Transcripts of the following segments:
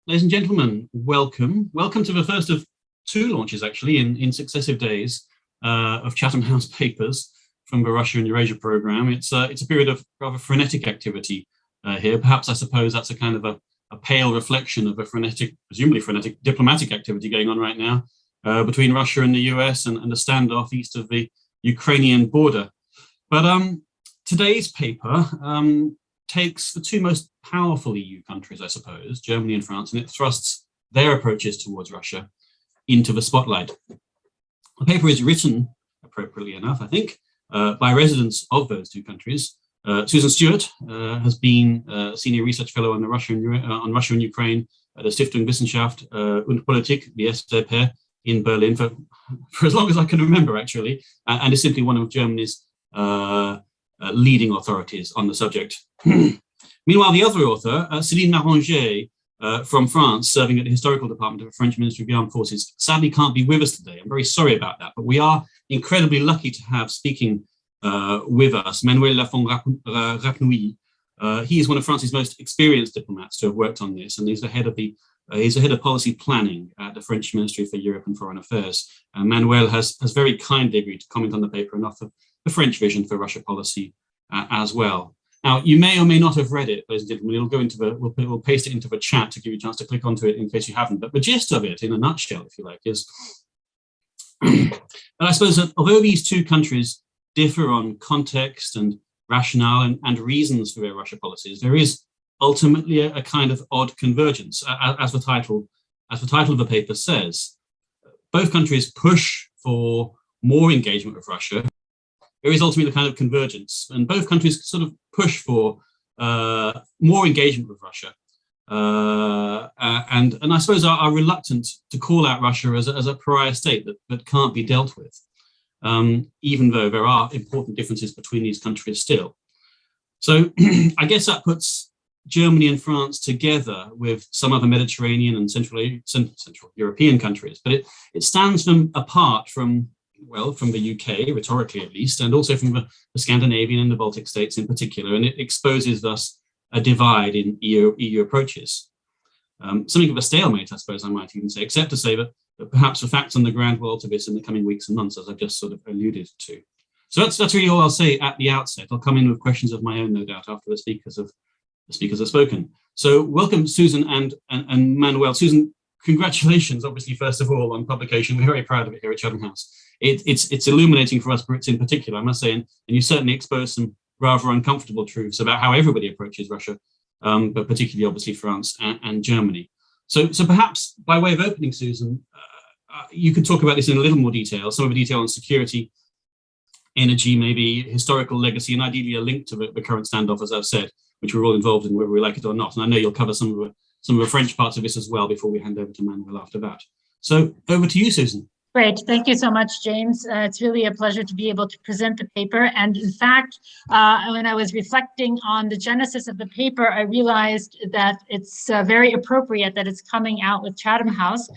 Ladies and gentlemen, welcome. Welcome to the first of two launches, actually, in successive days of Chatham House papers from the Russia and Eurasia programme. It's a period of rather frenetic activity here. Perhaps, I suppose, that's a kind of a pale reflection of a frenetic, presumably frenetic, diplomatic activity going on right now between Russia and the US and the standoff east of the Ukrainian border. But today's paper takes the two most powerful EU countries, I suppose, Germany and France, and it thrusts their approaches towards Russia into the spotlight. The paper is written, appropriately enough, I think, by residents of those two countries. Susan Stewart has been a senior research fellow on Russia and Ukraine at the Stiftung Wissenschaft und Politik, the SDP, in Berlin for as long as I can remember, actually, and is simply one of Germany's leading authorities on the subject. Meanwhile, the other author, Céline Marangé, from France, serving at the Historical Department of the French Ministry of the Armed Forces, sadly can't be with us today. I'm very sorry about that, but we are incredibly lucky to have speaking with us Manuel Lafont-Rapnouil. He is one of France's most experienced diplomats to have worked on this, and he's the head of policy planning at the French Ministry for Europe and Foreign Affairs. Manuel has very kindly agreed to comment on the paper and offer the French vision for Russia policy as well. Now, you may or may not have read it, ladies and gentlemen. We'll paste it into the chat to give you a chance to click onto it in case you haven't. But the gist of it, in a nutshell, if you like, is that I suppose that although these two countries differ on context and rationale and reasons for their Russia policies, there is ultimately a kind of odd convergence, as the title of the paper says. Both countries push for more engagement with Russia. There is ultimately a kind of convergence, and both countries sort of push for more engagement with Russia, and I suppose are reluctant to call out Russia as a pariah state that can't be dealt with, even though there are important differences between these countries still. So I guess that puts Germany and France together with some other Mediterranean and Central European countries, but it stands them apart from the UK, rhetorically at least, and also from the Scandinavian and the Baltic states in particular, and it exposes thus a divide in EU approaches. Something of a stalemate, I suppose I might even say, except to say that perhaps the facts on the ground will alter this in the coming weeks and months, as I've just sort of alluded to. So that's really all I'll say at the outset. I'll come in with questions of my own, no doubt, after the speakers have spoken. So welcome, Susan and Manuel. Susan, congratulations, obviously, first of all, on publication. We're very proud of it here at Chatham House. It's illuminating for us Brits in particular, I must say, and you certainly expose some rather uncomfortable truths about how everybody approaches Russia, but particularly, obviously, France and Germany. So perhaps, by way of opening, Susan, you could talk about this in a little more detail, some of the detail on security, energy, maybe historical legacy, and ideally a link to the current standoff, as I've said, which we're all involved in, whether we like it or not. And I know you'll cover some of the French parts of this as well before we hand over to Manuel after that. So over to you, Susan. Great. Thank you so much, James. It's really a pleasure to be able to present the paper. And in fact, when I was reflecting on the genesis of the paper, I realized that it's very appropriate that it's coming out with Chatham House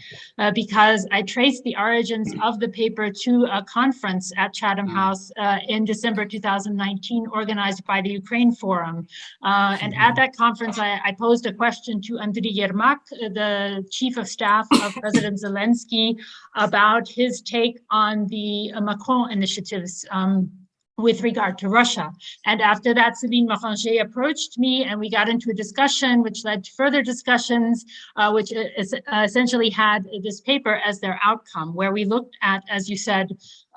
because I traced the origins of the paper to a conference at Chatham House in December 2019, organized by the Ukraine Forum. And at that conference, I posed a question to Andriy Yermak, the chief of staff of President Zelensky, about his take on the Macron initiatives with regard to Russia. And after that, Céline Marangé approached me and we got into a discussion which led to further discussions, which essentially had this paper as their outcome, where we looked at, as you said,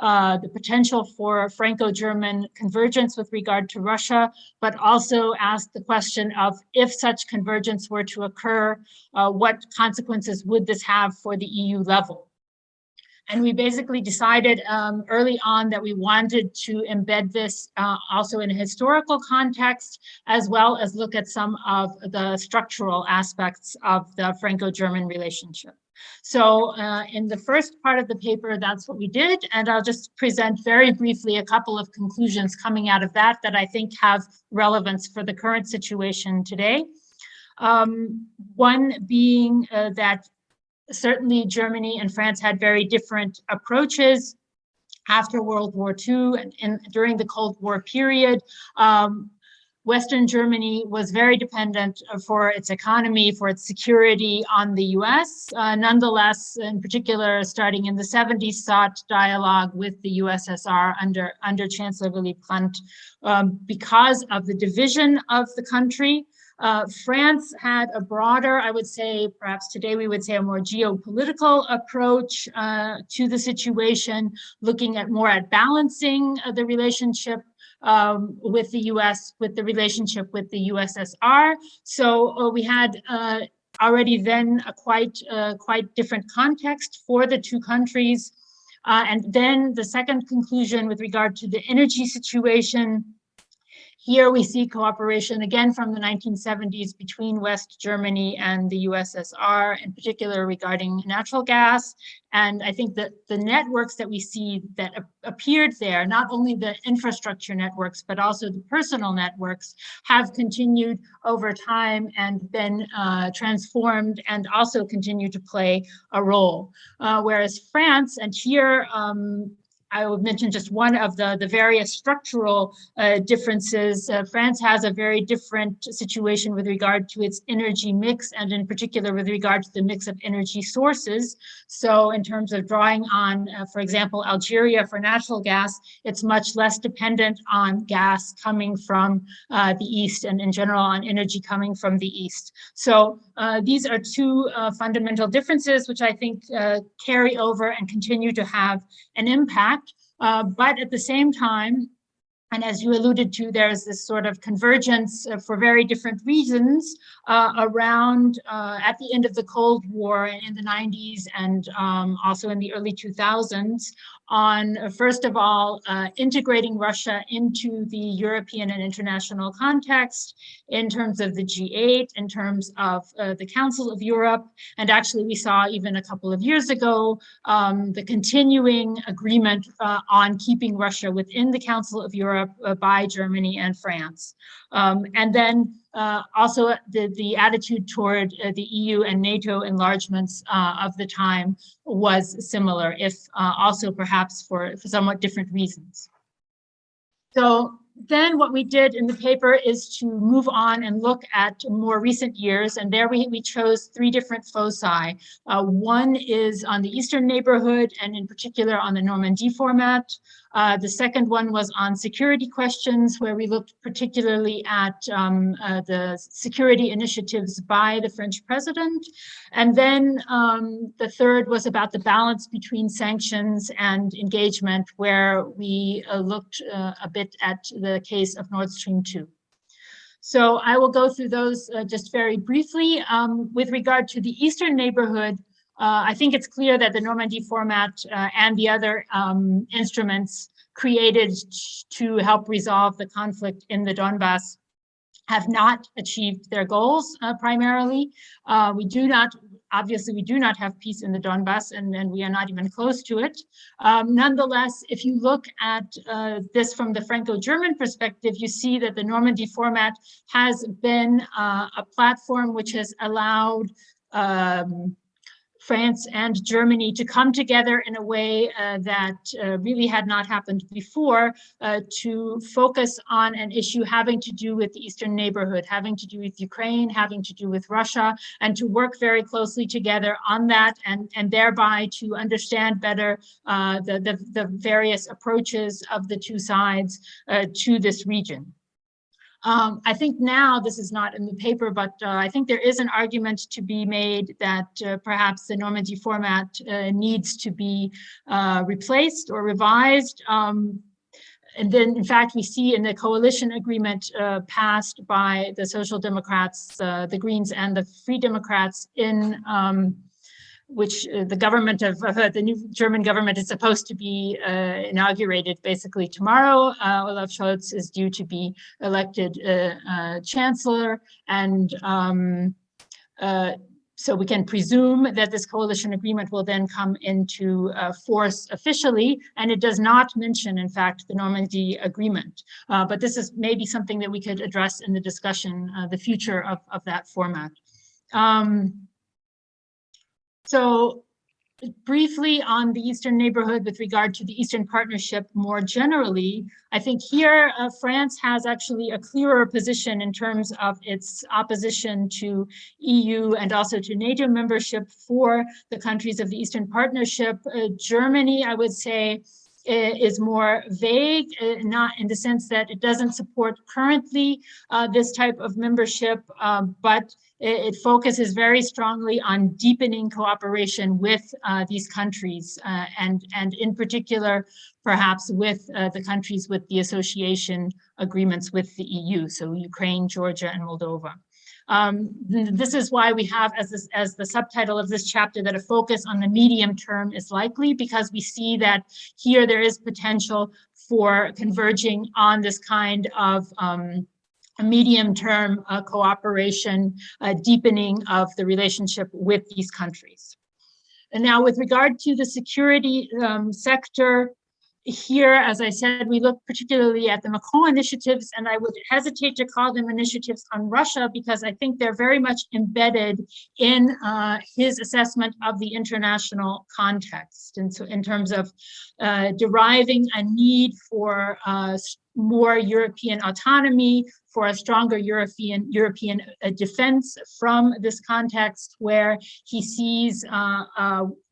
the potential for Franco-German convergence with regard to Russia, but also asked the question of if such convergence were to occur, what consequences would this have for the EU level? And we basically decided early on that we wanted to embed this also in a historical context, as well as look at some of the structural aspects of the Franco-German relationship. So in the first part of the paper, that's what we did. And I'll just present very briefly a couple of conclusions coming out of that I think have relevance for the current situation today. One being that certainly Germany and France had very different approaches after World War II and during the Cold War period. Western Germany was very dependent for its economy, for its security on the US. Nonetheless, in particular, starting in the 70s, sought dialogue with the USSR under Chancellor Willy Brandt because of the division of the country. France had a broader, I would say, perhaps today we would say a more geopolitical approach to the situation, looking at more at balancing the relationship with the US, with the relationship with the USSR. So we had already then a quite different context for the two countries. And then the second conclusion with regard to the energy situation. Here we see cooperation again from the 1970s between West Germany and the USSR, in particular regarding natural gas. And I think that the networks that we see that appeared there, not only the infrastructure networks, but also the personal networks, have continued over time and been transformed and also continue to play a role. Whereas France, and here I will mention just one of the various structural differences. France has a very different situation with regard to its energy mix, and in particular with regard to the mix of energy sources. So in terms of drawing on, for example, Algeria for natural gas, it's much less dependent on gas coming from the east, and in general on energy coming from the east. So these are two fundamental differences which I think carry over and continue to have an impact. But at the same time, and as you alluded to, there's this sort of convergence for very different reasons around at the end of the Cold War in the 90s and also in the early 2000s on, first of all, integrating Russia into the European and international context in terms of the G8, in terms of the Council of Europe. And actually, we saw even a couple of years ago, the continuing agreement on keeping Russia within the Council of Europe by Germany and France. And then also the attitude toward the EU and NATO enlargements of the time was similar, if also perhaps for somewhat different reasons. So then what we did in the paper is to move on and look at more recent years, and there we chose three different foci. One is on the Eastern neighborhood, and in particular on the Normandy format. The second one was on security questions, where we looked particularly at the security initiatives by the French president. And then the third was about the balance between sanctions and engagement, where we looked a bit at the case of Nord Stream 2. So I will go through those just very briefly. With regard to the Eastern neighborhood, I think it's clear that the Normandy format and the other instruments created to help resolve the conflict in the Donbas have not achieved their goals primarily. Obviously, we do not have peace in the Donbas, and we are not even close to it. Nonetheless, if you look at this from the Franco-German perspective, you see that the Normandy format has been a platform which has allowed France and Germany to come together in a way that really had not happened before, to focus on an issue having to do with the Eastern neighborhood, having to do with Ukraine, having to do with Russia, and to work very closely together on that, and thereby to understand better the various approaches of the two sides to this region. I think now, this is not in the paper, but I think there is an argument to be made that perhaps the Normandy format needs to be replaced or revised. And then, in fact, we see in the coalition agreement passed by the Social Democrats, the Greens, and the Free Democrats in which the government of the new German government is supposed to be inaugurated basically tomorrow. Olaf Scholz is due to be elected chancellor, and so we can presume that this coalition agreement will then come into force officially, and it does not mention, in fact, the Normandy agreement. But this is maybe something that we could address in the discussion, the future of that format. So briefly on the Eastern neighborhood with regard to the Eastern Partnership more generally, I think here France has actually a clearer position in terms of its opposition to EU and also to NATO membership for the countries of the Eastern Partnership. Germany, I would say, is more vague, not in the sense that it doesn't support currently this type of membership, but it focuses very strongly on deepening cooperation with these countries, and in particular, perhaps with the countries with the association agreements with the EU, so Ukraine, Georgia, and Moldova. This is why we have as the subtitle of this chapter that a focus on the medium term is likely, because we see that here there is potential for converging on this kind of a medium-term cooperation, deepening of the relationship with these countries. And now with regard to the security sector, here, as I said, we look particularly at the Macron initiatives, and I would hesitate to call them initiatives on Russia because I think they're very much embedded in his assessment of the international context. And so in terms of deriving a need for more European autonomy, for a stronger European defense from this context where he sees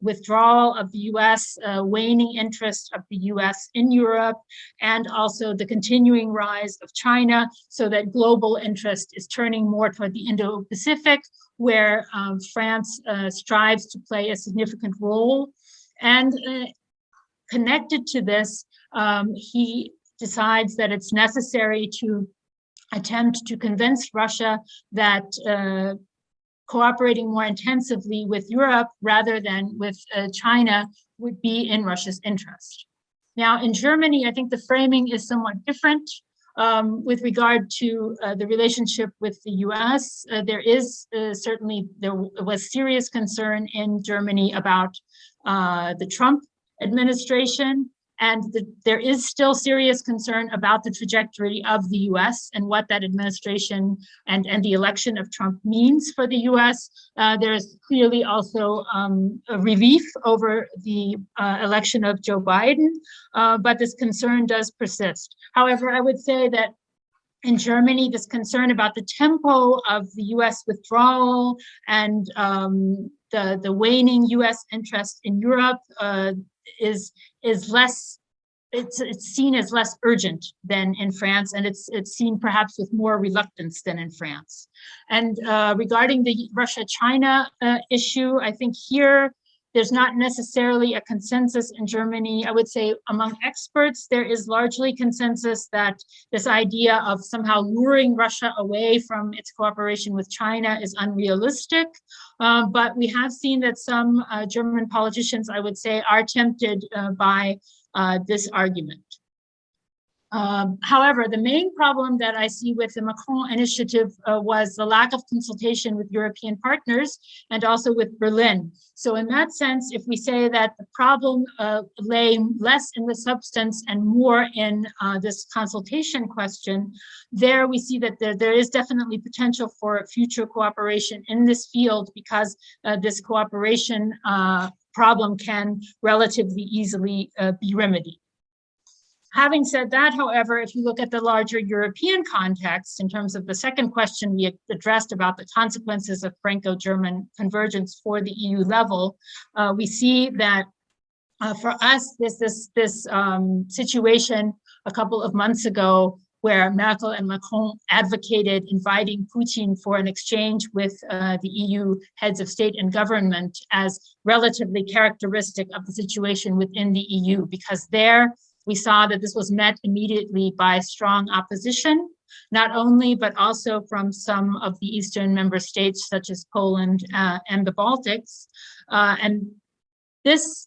withdrawal of the US, waning interest of the US in Europe, and also the continuing rise of China, so that global interest is turning more toward the Indo-Pacific, where France strives to play a significant role. And connected to this, he decides that it's necessary to attempt to convince Russia that cooperating more intensively with Europe rather than with China would be in Russia's interest. Now, in Germany, I think the framing is somewhat different. With regard to the relationship with the US, there was serious concern in Germany about the Trump administration, and there is still serious concern about the trajectory of the US and what that administration and the election of Trump means for the US. There is clearly also a relief over the election of Joe Biden, but this concern does persist. However, I would say that in Germany, this concern about the tempo of the US withdrawal and the waning US interest in Europe is less, it's seen as less urgent than in France, and it's seen perhaps with more reluctance than in France. And regarding the Russia-China issue, I think here there's not necessarily a consensus in Germany. I would say among experts, there is largely consensus that this idea of somehow luring Russia away from its cooperation with China is unrealistic. But we have seen that some German politicians, I would say, are tempted by this argument. However, the main problem that I see with the Macron initiative was the lack of consultation with European partners and also with Berlin. So in that sense, if we say that the problem lay less in the substance and more in this consultation question, there we see that there is definitely potential for future cooperation in this field, because this cooperation problem can relatively easily be remedied. Having said that, however, if you look at the larger European context, in terms of the second question we addressed about the consequences of Franco-German convergence for the EU level, we see that for us, this situation a couple of months ago, where Merkel and Macron advocated inviting Putin for an exchange with the EU heads of state and government, as relatively characteristic of the situation within the EU, because there we saw that this was met immediately by strong opposition, not only, but also from some of the Eastern member states, such as Poland and the Baltics. And this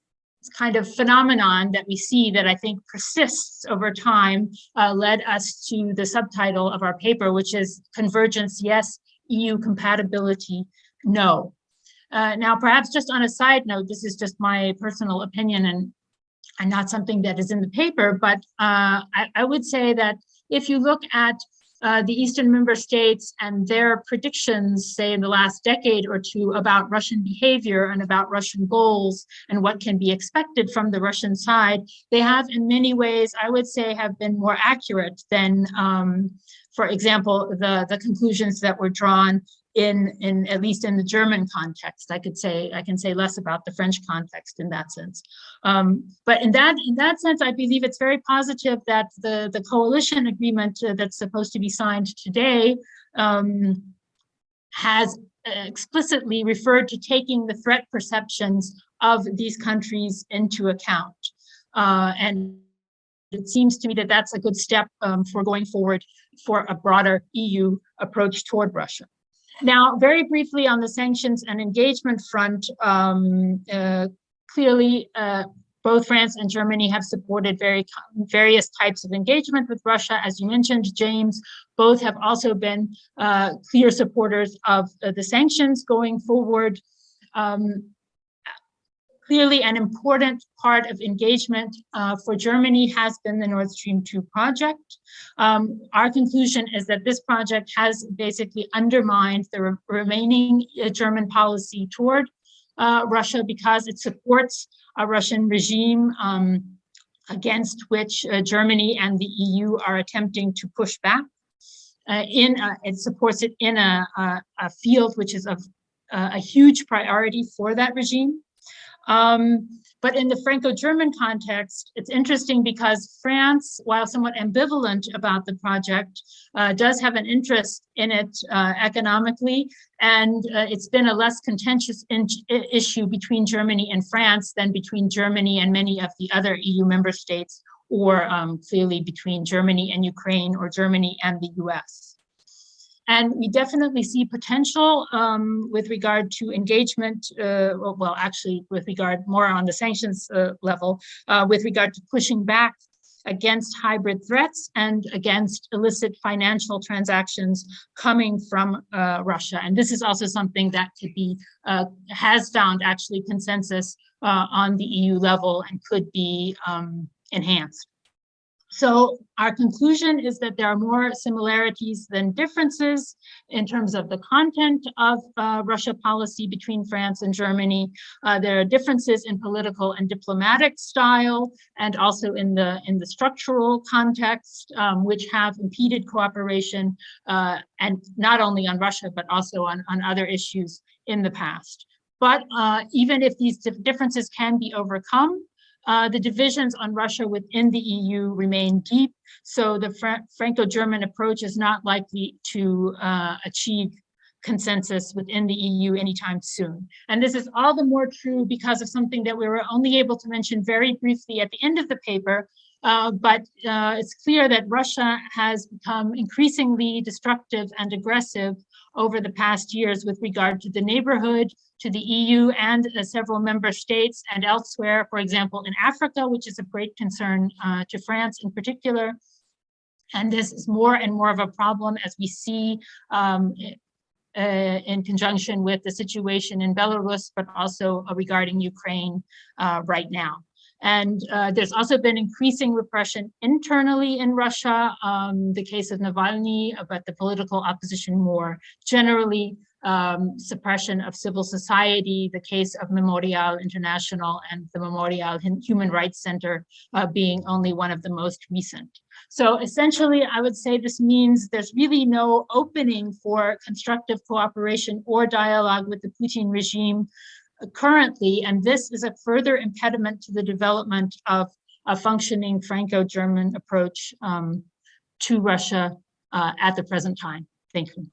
kind of phenomenon that we see that I think persists over time led us to the subtitle of our paper, which is Convergence, Yes, EU Compatibility, No. Now, perhaps just on a side note, this is just my personal opinion and not something that is in the paper, but I would say that if you look at the Eastern member states and their predictions, say in the last decade or two, about Russian behavior and about Russian goals and what can be expected from the Russian side, they have in many ways, I would say, have been more accurate than, for example, the conclusions that were drawn in at least in the German context. I can say less about the French context in that sense. But in that sense, I believe it's very positive that the coalition agreement that's supposed to be signed today has explicitly referred to taking the threat perceptions of these countries into account. And it seems to me that that's a good step for going forward for a broader EU approach toward Russia. Now, very briefly on the sanctions and engagement front, clearly both France and Germany have supported various types of engagement with Russia. As you mentioned, James, both have also been clear supporters of the sanctions going forward. Clearly, an important part of engagement for Germany has been the Nord Stream 2 project. Our conclusion is that this project has basically undermined the remaining German policy toward Russia because it supports a Russian regime against which Germany and the EU are attempting to push back. It supports it in a field which is of a huge priority for that regime. But in the Franco-German context, it's interesting because France, while somewhat ambivalent about the project, does have an interest in it economically, and it's been a less contentious issue between Germany and France than between Germany and many of the other EU member states, or clearly between Germany and Ukraine or Germany and the US. And we definitely see potential with regard to engagement, well, actually with regard more on the sanctions level, with regard to pushing back against hybrid threats and against illicit financial transactions coming from Russia. And this is also something that could be, has found actually consensus on the EU level and could be enhanced. So our conclusion is that there are more similarities than differences in terms of the content of Russia policy between France and Germany. There are differences in political and diplomatic style, and also in the structural context, which have impeded cooperation, and not only on Russia, but also on other issues in the past. But even if these differences can be overcome, the divisions on Russia within the EU remain deep, so the Franco-German approach is not likely to achieve consensus within the EU anytime soon. And this is all the more true because of something that we were only able to mention very briefly at the end of the paper, but it's clear that Russia has become increasingly destructive and aggressive over the past years with regard to the neighborhood, to the EU and several member states and elsewhere, for example, in Africa, which is a great concern to France in particular. And this is more and more of a problem as we see in conjunction with the situation in Belarus, but also regarding Ukraine right now. And there's also been increasing repression internally in Russia, the case of Navalny, but the political opposition more generally, suppression of civil society, the case of Memorial International and the Memorial Human Rights Center being only one of the most recent. So essentially, I would say this means there's really no opening for constructive cooperation or dialogue with the Putin regime currently, and this is a further impediment to the development of a functioning Franco-German approach to Russia at the present time. Thank you.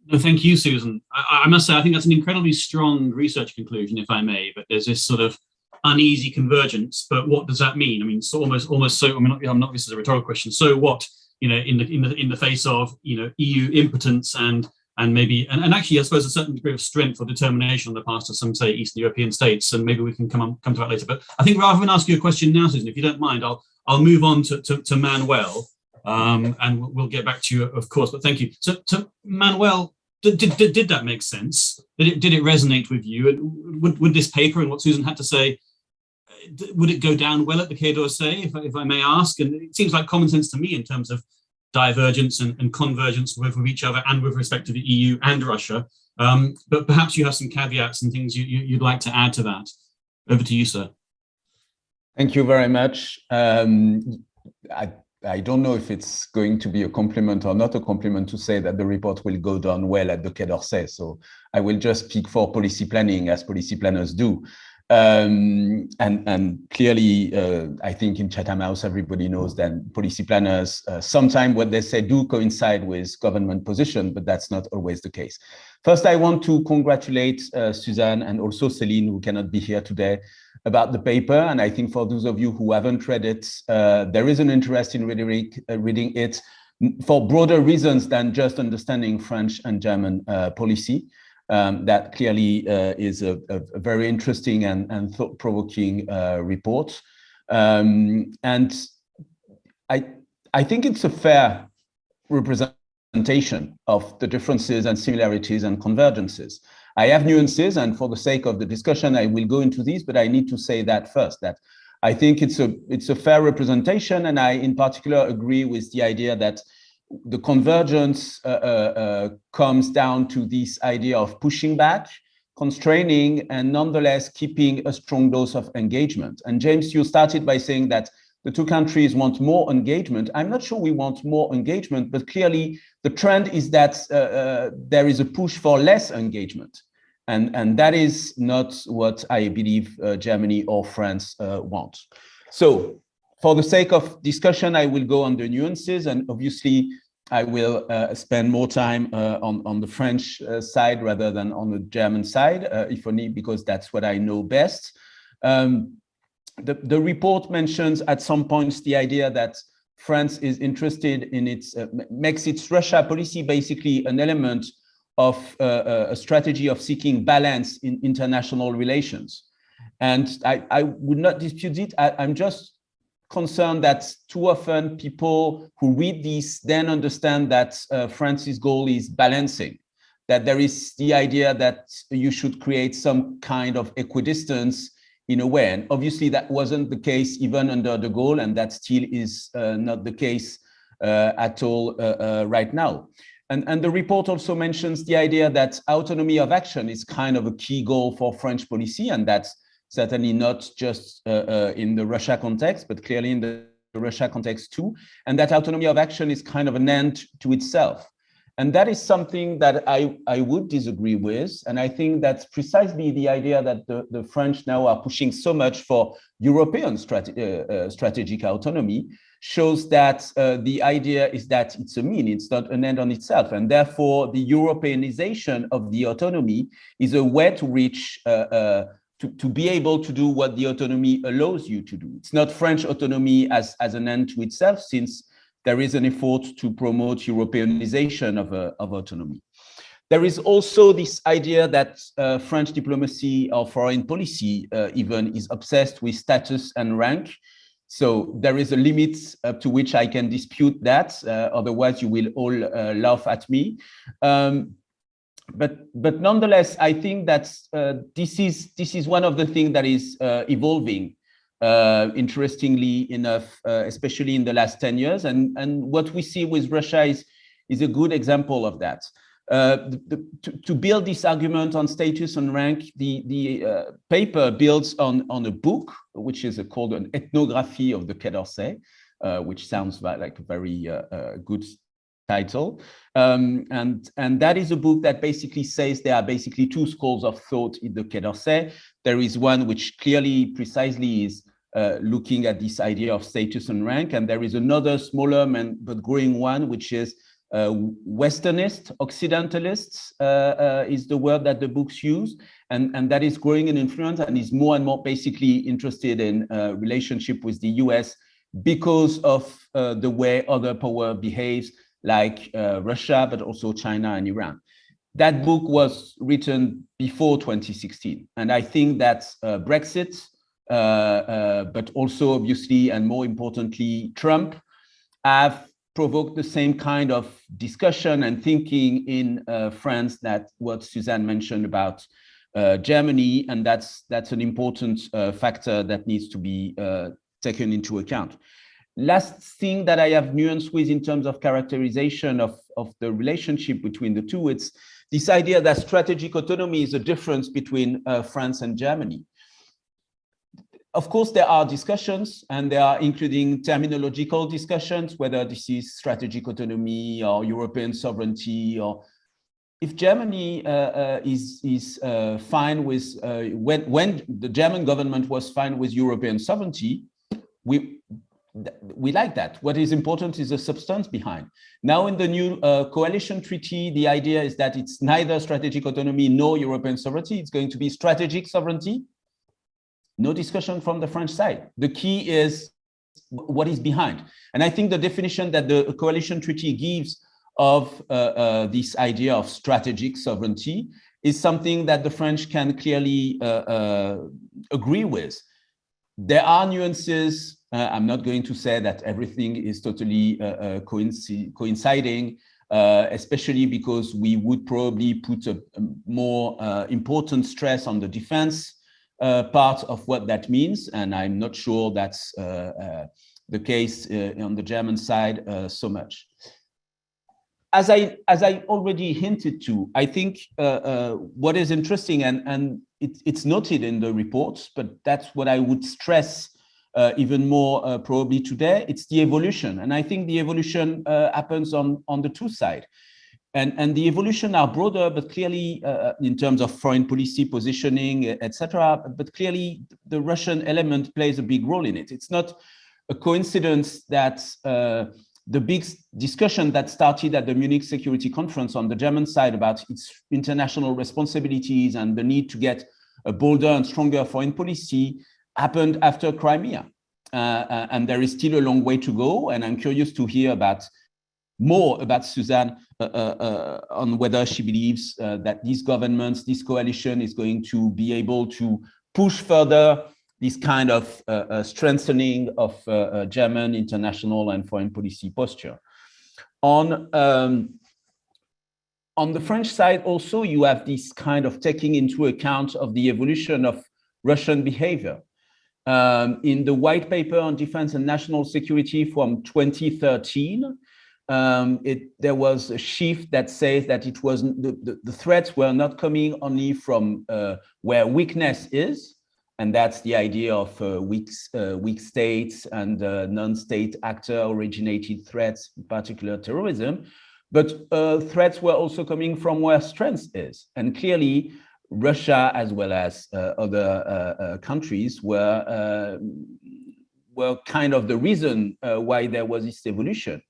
No, thank you, Susan. I must say, I think that's an incredibly strong research conclusion, if I may, but there's this sort of uneasy convergence, but what does that mean? I mean, so almost so, I mean, I'm not, this is a rhetorical question. So what, you know, in the face of, you know, EU impotence and maybe, and actually, I suppose a certain degree of strength or determination on the part of some, say, Eastern European states, and maybe we can come to that later. But I think rather than ask you a question now, Susan, if you don't mind, I'll move on to Manuel, and we'll get back to you, of course. But thank you. So Manuel, did that make sense? Did it resonate with you? And would this paper and what Susan had to say, would it go down well at the Quai d'Orsay, if I may ask? And it seems like common sense to me in terms of divergence and convergence with each other and with respect to the EU and Russia. But perhaps you have some caveats and things you'd like to add to that. Over to you, sir. Thank you very much. I don't know if it's going to be a compliment or not a compliment to say that the report will go down well at the Quai d'Orsay. So I will just speak for policy planning, as policy planners do. And clearly, I think in Chatham House, everybody knows that policy planners, sometimes what they say do coincide with government position, but that's not always the case. First, I want to congratulate Suzanne and also Céline, who cannot be here today, about the paper. And I think for those of you who haven't read it, there is an interest in reading it for broader reasons than just understanding French and German policy. That clearly is a very interesting and thought-provoking report. And I think it's a fair representation of the differences and similarities and convergences. I have nuances, and for the sake of the discussion, I will go into these, but I need to say that first, that I think it's a fair representation, and I in particular agree with the idea that the convergence comes down to this idea of pushing back, constraining, and nonetheless keeping a strong dose of engagement. And James, you started by saying that the two countries want more engagement. I'm not sure we want more engagement, but clearly the trend is that there is a push for less engagement. And that is not what I believe Germany or France want. So for the sake of discussion, I will go on the nuances, and obviously I will spend more time on the French side rather than on the German side, if only because that's what I know best. The report mentions at some points the idea that France is interested in makes its Russia policy basically an element of a strategy of seeking balance in international relations. And I would not dispute it. I'm just concerned that too often people who read this then understand that France's goal is balancing, that there is the idea that you should create some kind of equidistance in a way. And obviously that wasn't the case even under de Gaulle, and that still is not the case at all right now. And the report also mentions the idea that autonomy of action is kind of a key goal for French policy, and that's certainly not just in the Russia context, but clearly in the Russia context too, and that autonomy of action is kind of an end to itself. And that is something that I would disagree with. And I think that's precisely the idea that the French now are pushing so much for European strategic autonomy, shows that the idea is that it's a mean, it's not an end on itself. And therefore, the Europeanization of the autonomy is a way to reach, to be able to do what the autonomy allows you to do. It's not French autonomy as an end to itself, since there is an effort to promote Europeanization of autonomy. There is also this idea that French diplomacy or foreign policy even is obsessed with status and rank. So there is a limit up to which I can dispute that. Otherwise, you will all laugh at me. But nonetheless, I think that this is one of the things that is evolving. Interestingly enough, especially in the last 10 years. And what we see with Russia is a good example of that. To build this argument on status and rank, the paper builds on a book, which is called an ethnography of the Quai d'Orsay, which sounds like a very good title. And that is a book that basically says there are basically two schools of thought in the Quai d'Orsay. There is one which clearly precisely is looking at this idea of status and rank, and there is another smaller but growing one, which is Westernist, Occidentalists is the word that the books use, and that is growing in influence and is more and more basically interested in relationship with the US because of the way other power behaves, like Russia, but also China and Iran. That book was written before 2016. And I think that Brexit, but also obviously, and more importantly, Trump, have provoked the same kind of discussion and thinking in France that what Suzanne mentioned about Germany. And that's an important factor that needs to be taken into account. last thing that I have nuance with in terms of characterization of the relationship between the two, it's this idea that strategic autonomy is a difference between France and Germany. Of course, there are discussions, and they are including terminological discussions, whether this is strategic autonomy or European sovereignty, or if Germany is fine with, when the German government was fine with European sovereignty, we like that. What is important is the substance behind. Now in the new coalition treaty, the idea is that it's neither strategic autonomy nor European sovereignty. It's going to be strategic sovereignty. No discussion from the French side. The key is what is behind. And I think the definition that the coalition treaty gives of this idea of strategic sovereignty is something that the French can clearly agree with. There are nuances. I'm not going to say that everything is totally coinciding, especially because we would probably put a more important stress on the defense part of what that means, and I'm not sure that's the case on the German side so much. As I already hinted to, I think what is interesting, and it's noted in the reports, but that's what I would stress even more probably today, it's the evolution. And I think the evolution happens on the two sides. And the evolution are broader, but clearly in terms of foreign policy positioning, etc. But clearly the Russian element plays a big role in it. It's not a coincidence that the big discussion that started at the Munich Security Conference on the German side about its international responsibilities and the need to get a bolder and stronger foreign policy happened after Crimea. And there is still a long way to go. And I'm curious to hear more about Suzanne on whether she believes that this government, this coalition is going to be able to push further this kind of strengthening of German international and foreign policy posture. On the French side also, you have this kind of taking into account of the evolution of Russian behavior. In the white paper on defense and national security from 2013, there was a shift that says that it was the threats were not coming only from where weakness is, and that's the idea of weak states and non-state actor-originated threats, in particular terrorism, but threats were also coming from where strength is. And clearly, Russia, as well as other countries, were kind of the reason why there was this evolution.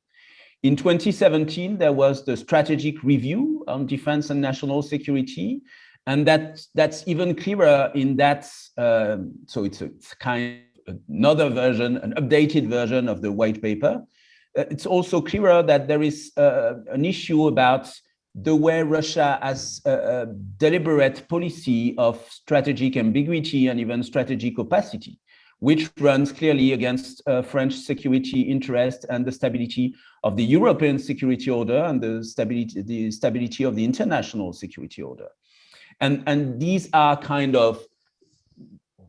In 2017, there was the strategic review on defense and national security, and that's even clearer in that. So it's kind of another version, an updated version of the white paper. It's also clearer that there is an issue about the way Russia has a deliberate policy of strategic ambiguity and even strategic opacity, which runs clearly against French security interest and the stability of the European security order and the stability of the international security order. And these are kind of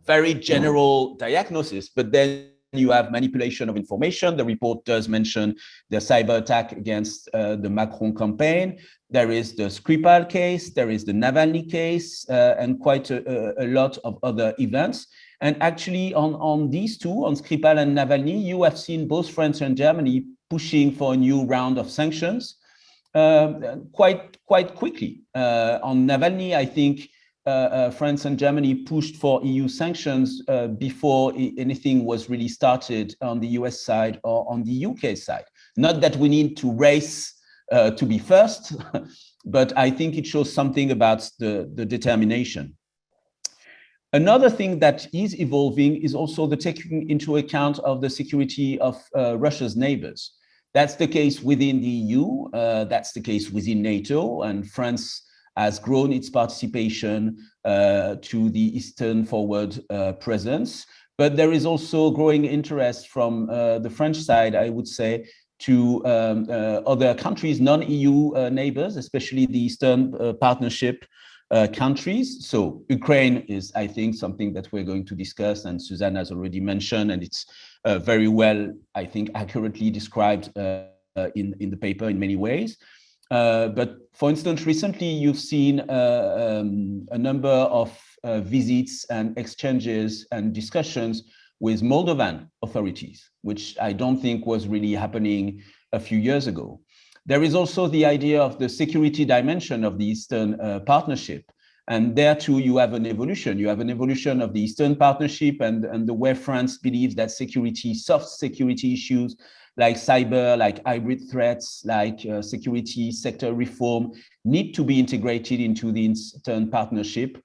very general diagnosis, but then you have manipulation of information. The report does mention the cyber attack against the Macron campaign. There is the Skripal case, there is the Navalny case, and quite a lot of other events. And actually on these two, on Skripal and Navalny, you have seen both France and Germany pushing for a new round of sanctions quite quickly. On Navalny, I think France and Germany pushed for EU sanctions before anything was really started on the US side or on the UK side. Not that we need to race to be first, but I think it shows something about the determination. Another thing that is evolving is also the taking into account of the security of Russia's neighbors. That's the case within the EU, that's the case within NATO, and France has grown its participation to the Eastern Forward presence. But there is also growing interest from the French side, I would say, to other countries, non-EU neighbors, especially the Eastern Partnership countries. So Ukraine is, I think, something that we're going to discuss, and Suzanne has already mentioned, and it's very well, I think, accurately described in the paper in many ways. But for instance, recently you've seen a number of visits and exchanges and discussions with Moldovan authorities, which I don't think was really happening a few years ago. There is also the idea of the security dimension of the Eastern Partnership. And there too, you have an evolution. You have an evolution of the Eastern Partnership and the way France believes that security, soft security issues like cyber, like hybrid threats, like security sector reform need to be integrated into the Eastern Partnership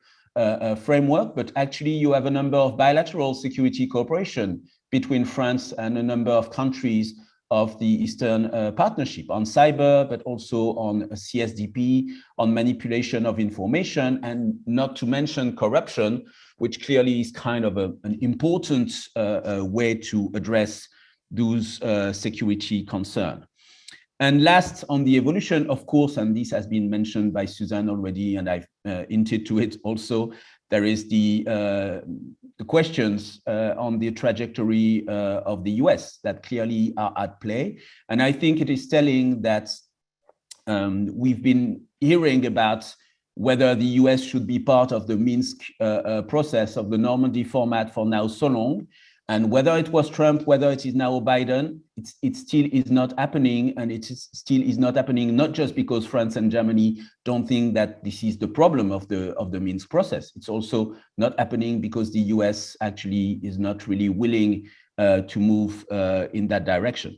framework. But actually, you have a number of bilateral security cooperation between France and a number of countries of the Eastern Partnership on cyber, but also on CSDP, on manipulation of information, and not to mention corruption, which clearly is kind of an important way to address those security concerns. And last, on the evolution, of course, and this has been mentioned by Suzanne already, and I've hinted to it also, there is the questions on the trajectory of the US that clearly are at play. And I think it is telling that we've been hearing about whether the US should be part of the Minsk process of the Normandy format for now so long. And whether it was Trump, whether it is now Biden, it still is not happening. And it still is not happening, not just because France and Germany don't think that this is the problem of the Minsk process. It's also not happening because the US actually is not really willing to move in that direction.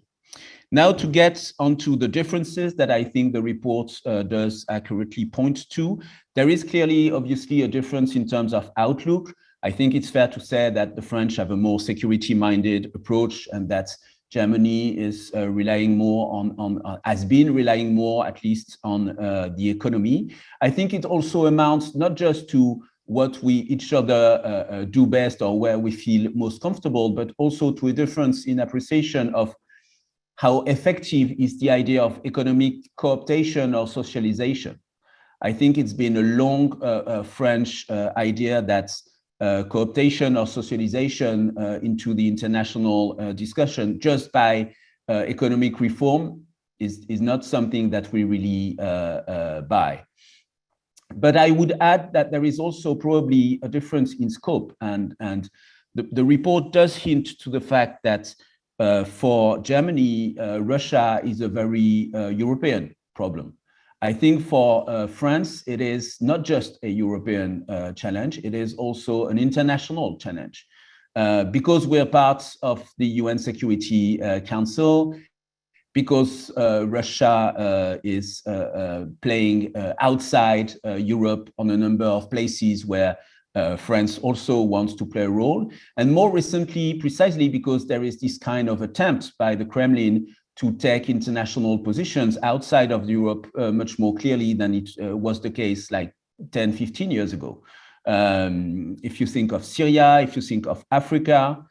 Now, to get onto the differences that I think the report does accurately point to, there is clearly, obviously, a difference in terms of outlook. I think it's fair to say that the French have a more security-minded approach, and that Germany is relying more has been relying more, at least, on the economy. I think it also amounts not just to what we each other do best or where we feel most comfortable, but also to a difference in appreciation of how effective is the idea of economic cooptation or socialization. I think it's been a long French idea that cooptation or socialization into the international discussion just by economic reform is not something that we really buy. But I would add that there is also probably a difference in scope, and the report does hint to the fact that for Germany, Russia is a very European problem. I think for France, it is not just a European challenge, it is also an international challenge. Because we're part of the UN Security Council, because Russia is playing outside Europe on a number of places where France also wants to play a role. And more recently, precisely because there is this kind of attempt by the Kremlin to take international positions outside of Europe much more clearly than it was the case like 10, 15 years ago. If you think of Syria, if you think of Africa,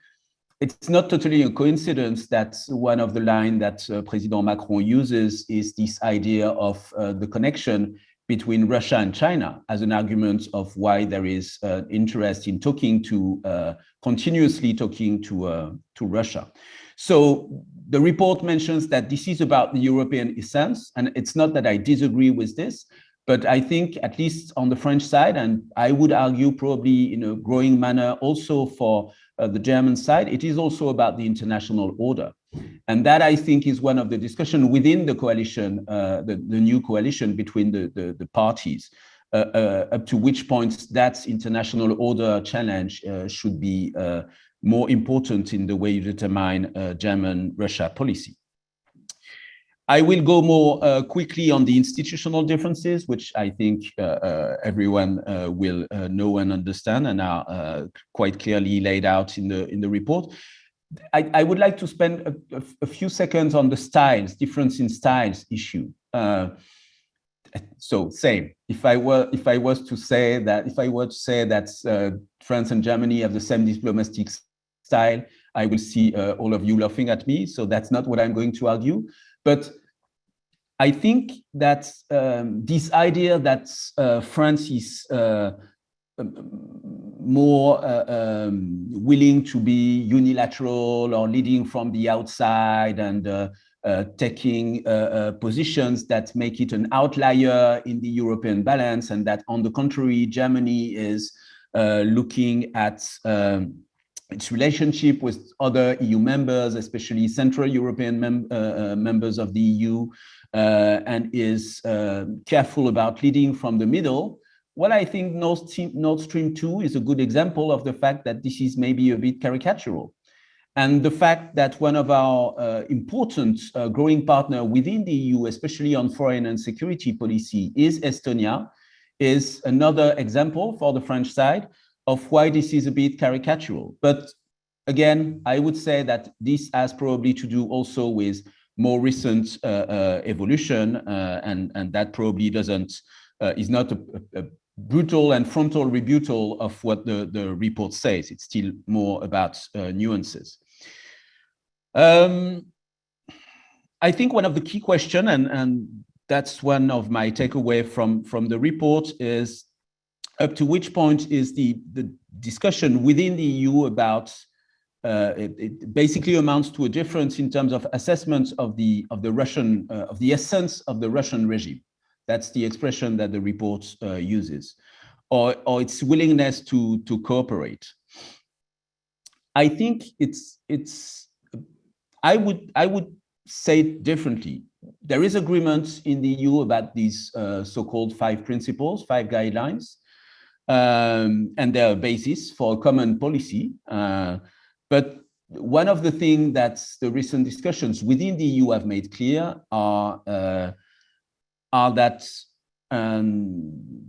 it's not totally a coincidence that one of the lines that President Macron uses is this idea of the connection between Russia and China as an argument of why there is interest in talking to, continuously talking to Russia. So the report mentions that this is about the European essence, and it's not that I disagree with this, but I think at least on the French side, and I would argue probably in a growing manner also for the German side, it is also about the international order. And that, I think, is one of the discussions within the coalition, the new coalition between the parties, up to which point that international order challenge should be more important in the way you determine German-Russia policy. I will go more quickly on the institutional differences, which I think everyone will know and understand and are quite clearly laid out in the report. I would like to spend a few seconds on the styles, difference in styles issue. So same. If I were to say that France and Germany have the same diplomatic style, I will see all of you laughing at me. So that's not what I'm going to argue. But I think that this idea that France is more willing to be unilateral or leading from the outside and taking positions that make it an outlier in the European balance, and that on the contrary, Germany is looking at its relationship with other EU members, especially Central European members of the EU, and is careful about leading from the middle. Well, I think Nord Stream 2 is a good example of the fact that this is maybe a bit caricatural. And the fact that one of our important growing partner within the EU, especially on foreign and security policy, is Estonia, is another example for the French side of why this is a bit caricatural. But again, I would say that this has probably to do also with more recent evolution, and that probably is not a brutal and frontal rebuttal of what the report says. It's still more about nuances. I think one of the key questions, and that's one of my takeaway from the report, is up to which point is the discussion within the EU about it basically amounts to a difference in terms of assessment of the essence of the Russian regime. That's the expression that the report uses, or its willingness to cooperate. I think I would say it differently. There is agreement in the EU about these so-called 5 principles, 5 guidelines, and their basis for a common policy. But one of the things that the recent discussions within the EU have made clear are that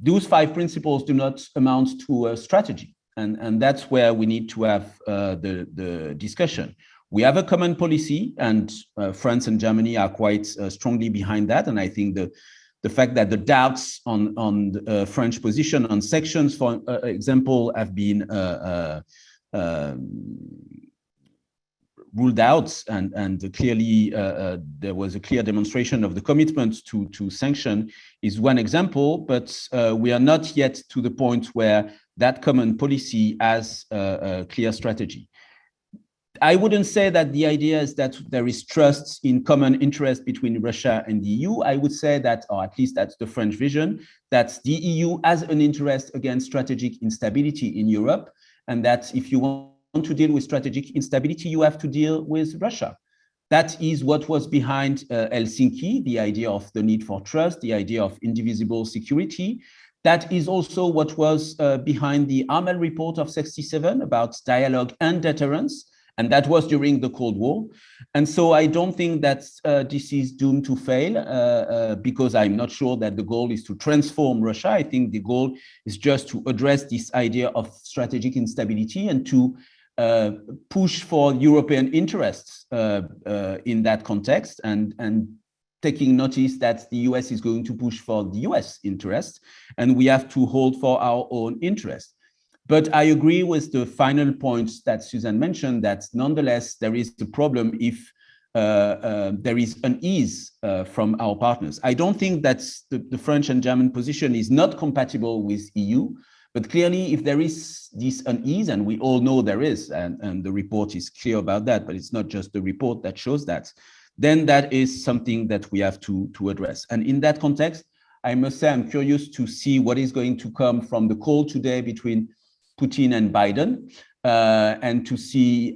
those 5 principles do not amount to a strategy. And that's where we need to have the discussion. We have a common policy, and France and Germany are quite strongly behind that. And I think the fact that the doubts on the French position on sanctions, for example, have been ruled out, and clearly there was a clear demonstration of the commitment to sanction is one example, but we are not yet to the point where that common policy has a clear strategy. I wouldn't say that the idea is that there is trust in common interest between Russia and the EU. I would say that, or at least that's the French vision, that the EU has an interest against strategic instability in Europe, and that if you want to deal with strategic instability, you have to deal with Russia. That is what was behind Helsinki, the idea of the need for trust, the idea of indivisible security. That is also what was behind the Armel report of 1967 about dialogue and deterrence. And that was during the Cold War. And so I don't think that this is doomed to fail, because I'm not sure that the goal is to transform Russia. I think the goal is just to address this idea of strategic instability and to push for European interests in that context, and taking notice that the US is going to push for the US interests, and we have to hold for our own interests. But I agree with the final points that Suzanne mentioned, that nonetheless, there is the problem if there is unease from our partners. I don't think that the French and German position is not compatible with EU, but clearly if there is this unease, and we all know there is, and the report is clear about that, but it's not just the report that shows that, then that is something that we have to address. And in that context, I must say I'm curious to see what is going to come from the call today between Putin and Biden, and to see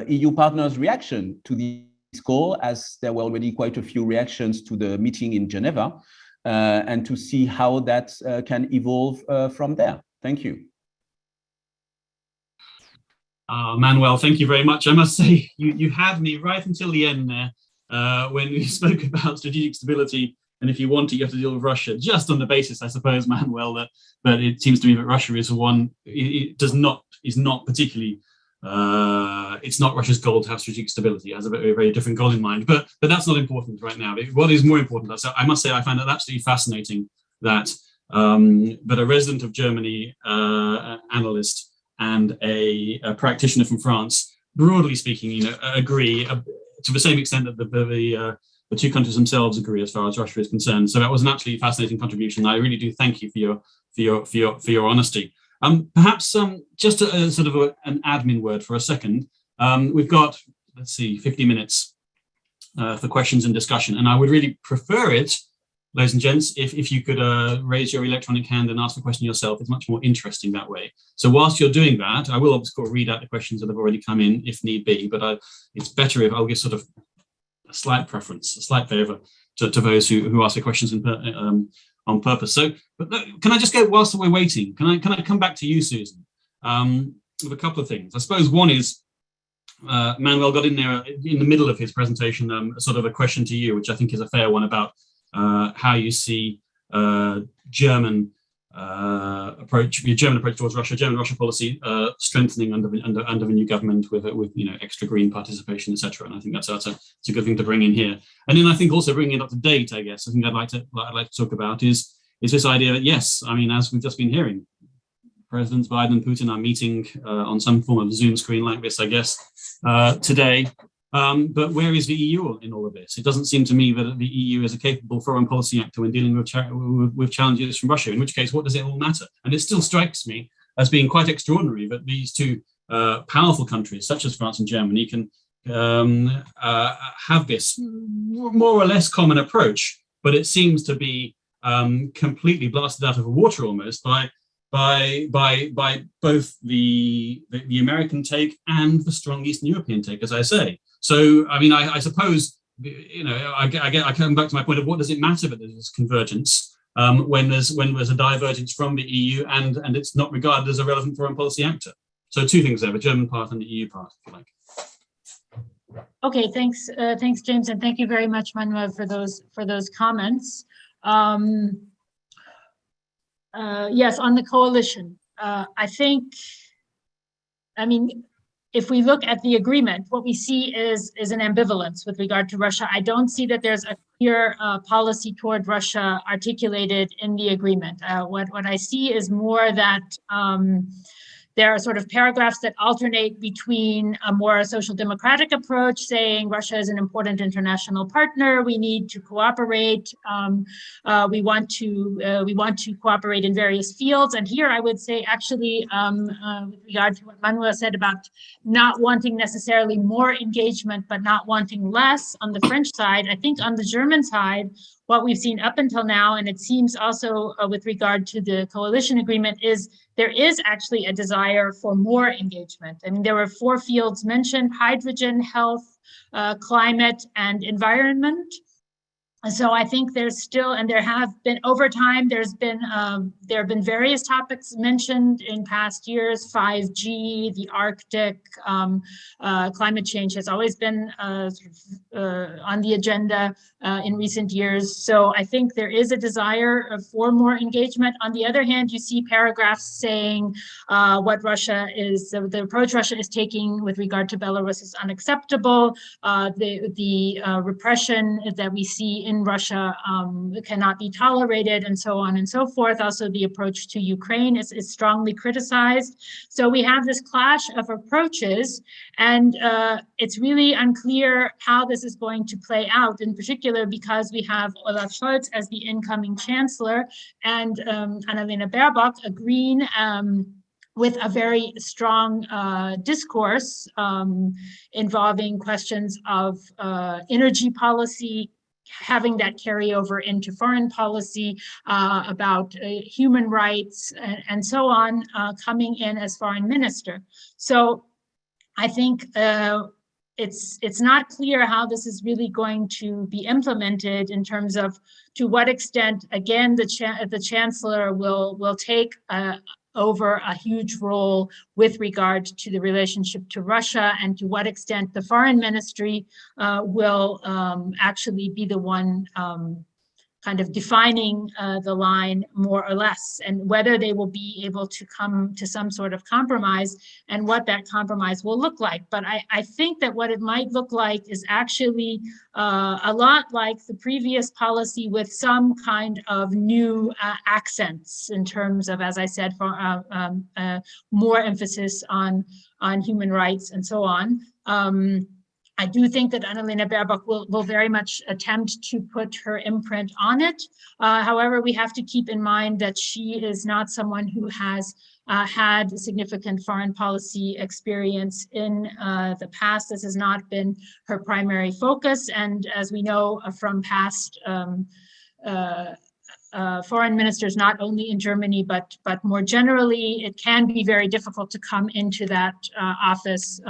EU partners' reaction to this call, as there were already quite a few reactions to the meeting in Geneva, and to see how that can evolve from there. Thank you. Manuel, thank you very much. I must say, you had me right until the end there, when we spoke about strategic stability. And if you want to, you have to deal with Russia, just on the basis, I suppose, Manuel, that it seems to me that Russia is one, is not particularly, it's not Russia's goal to have strategic stability. It has a very, very different goal in mind, but that's not important right now. What is more important, so I must say, I find it absolutely fascinating that a resident of Germany, an analyst, and a practitioner from France, broadly speaking, agree to the same extent that the two countries themselves agree as far as Russia is concerned. So that was an absolutely fascinating contribution. I really do thank you for your honesty. Perhaps just a sort of an admin word for a second. We've got, let's see, 50 minutes for questions and discussion, and I would really prefer it, ladies and gents, if you could raise your electronic hand and ask a question yourself. It's much more interesting that way. So whilst you're doing that, I will of course read out the questions that have already come in if need be, but it's better if I'll give sort of a slight preference, a slight favour to those who ask the questions on purpose. So, but can I just go, whilst we're waiting, can I come back to you, Susan, with a couple of things? I suppose one is, Manuel got in there in the middle of his presentation, sort of a question to you, which I think is a fair one, about how you see German approach towards Russia, German Russia policy strengthening under the new government with extra green participation, etc. And I think that's a good thing to bring in here. And then I think also bringing it up to date, I guess, I think I'd like to talk about is this idea that, yes, I mean, as we've just been hearing, Presidents Biden and Putin are meeting on some form of Zoom screen like this, I guess, today. But where is the EU in all of this? It doesn't seem to me that the EU is a capable foreign policy actor when dealing with challenges from Russia, in which case, what does it all matter? And it still strikes me as being quite extraordinary that these two powerful countries, such as France and Germany, can have this more or less common approach, but it seems to be completely blasted out of the water almost by both the American take and the strong Eastern European take, as I say. So, I mean, I suppose, I come back to my point of, what does it matter that there's convergence when there's a divergence from the EU and it's not regarded as a relevant foreign policy actor? So two things there, the German part and the EU part, if you like. Okay, thanks, James, and thank you very much, Manuel, for those comments. Yes, on the coalition, if we look at the agreement, what we see is an ambivalence with regard to Russia. I don't see that there's a clear policy toward Russia articulated in the agreement. What I see is more that there are sort of paragraphs that alternate between a more social democratic approach, saying Russia is an important international partner, we need to cooperate, we want to cooperate in various fields. And here I would say, actually, with regard to what Manuel said about not wanting necessarily more engagement, but not wanting less on the French side, I think on the German side, what we've seen up until now, and it seems also with regard to the coalition agreement, is there is actually a desire for more engagement. I mean, there were 4 fields mentioned: hydrogen, health, climate, and environment. So I think there's still, and there have been over time, there have been various topics mentioned in past years: 5G, the Arctic, climate change has always been on the agenda in recent years. So I think there is a desire for more engagement. On the other hand, you see paragraphs saying what Russia is, the approach Russia is taking with regard to Belarus is unacceptable. The repression that we see in Russia cannot be tolerated, and so on and so forth. Also, the approach to Ukraine is strongly criticized. So we have this clash of approaches, and it's really unclear how this is going to play out, in particular because we have Olaf Scholz as the incoming chancellor and Annalena Baerbock, a Green, with a very strong discourse involving questions of energy policy, having that carry over into foreign policy, about human rights and so on, coming in as foreign minister. So I think it's not clear how this is really going to be implemented in terms of to what extent, again, the chancellor will take over a huge role with regard to the relationship to Russia, and to what extent the foreign ministry will actually be the one kind of defining the line more or less, and whether they will be able to come to some sort of compromise and what that compromise will look like. But I think that what it might look like is actually a lot like the previous policy, with some kind of new accents in terms of, as I said, for more emphasis on human rights and so on. I do think that Annalena Baerbock will very much attempt to put her imprint on it. However, we have to keep in mind that she is not someone who has had significant foreign policy experience in the past. This has not been her primary focus. And as we know from past foreign ministers, not only in Germany, but more generally, it can be very difficult to come into that office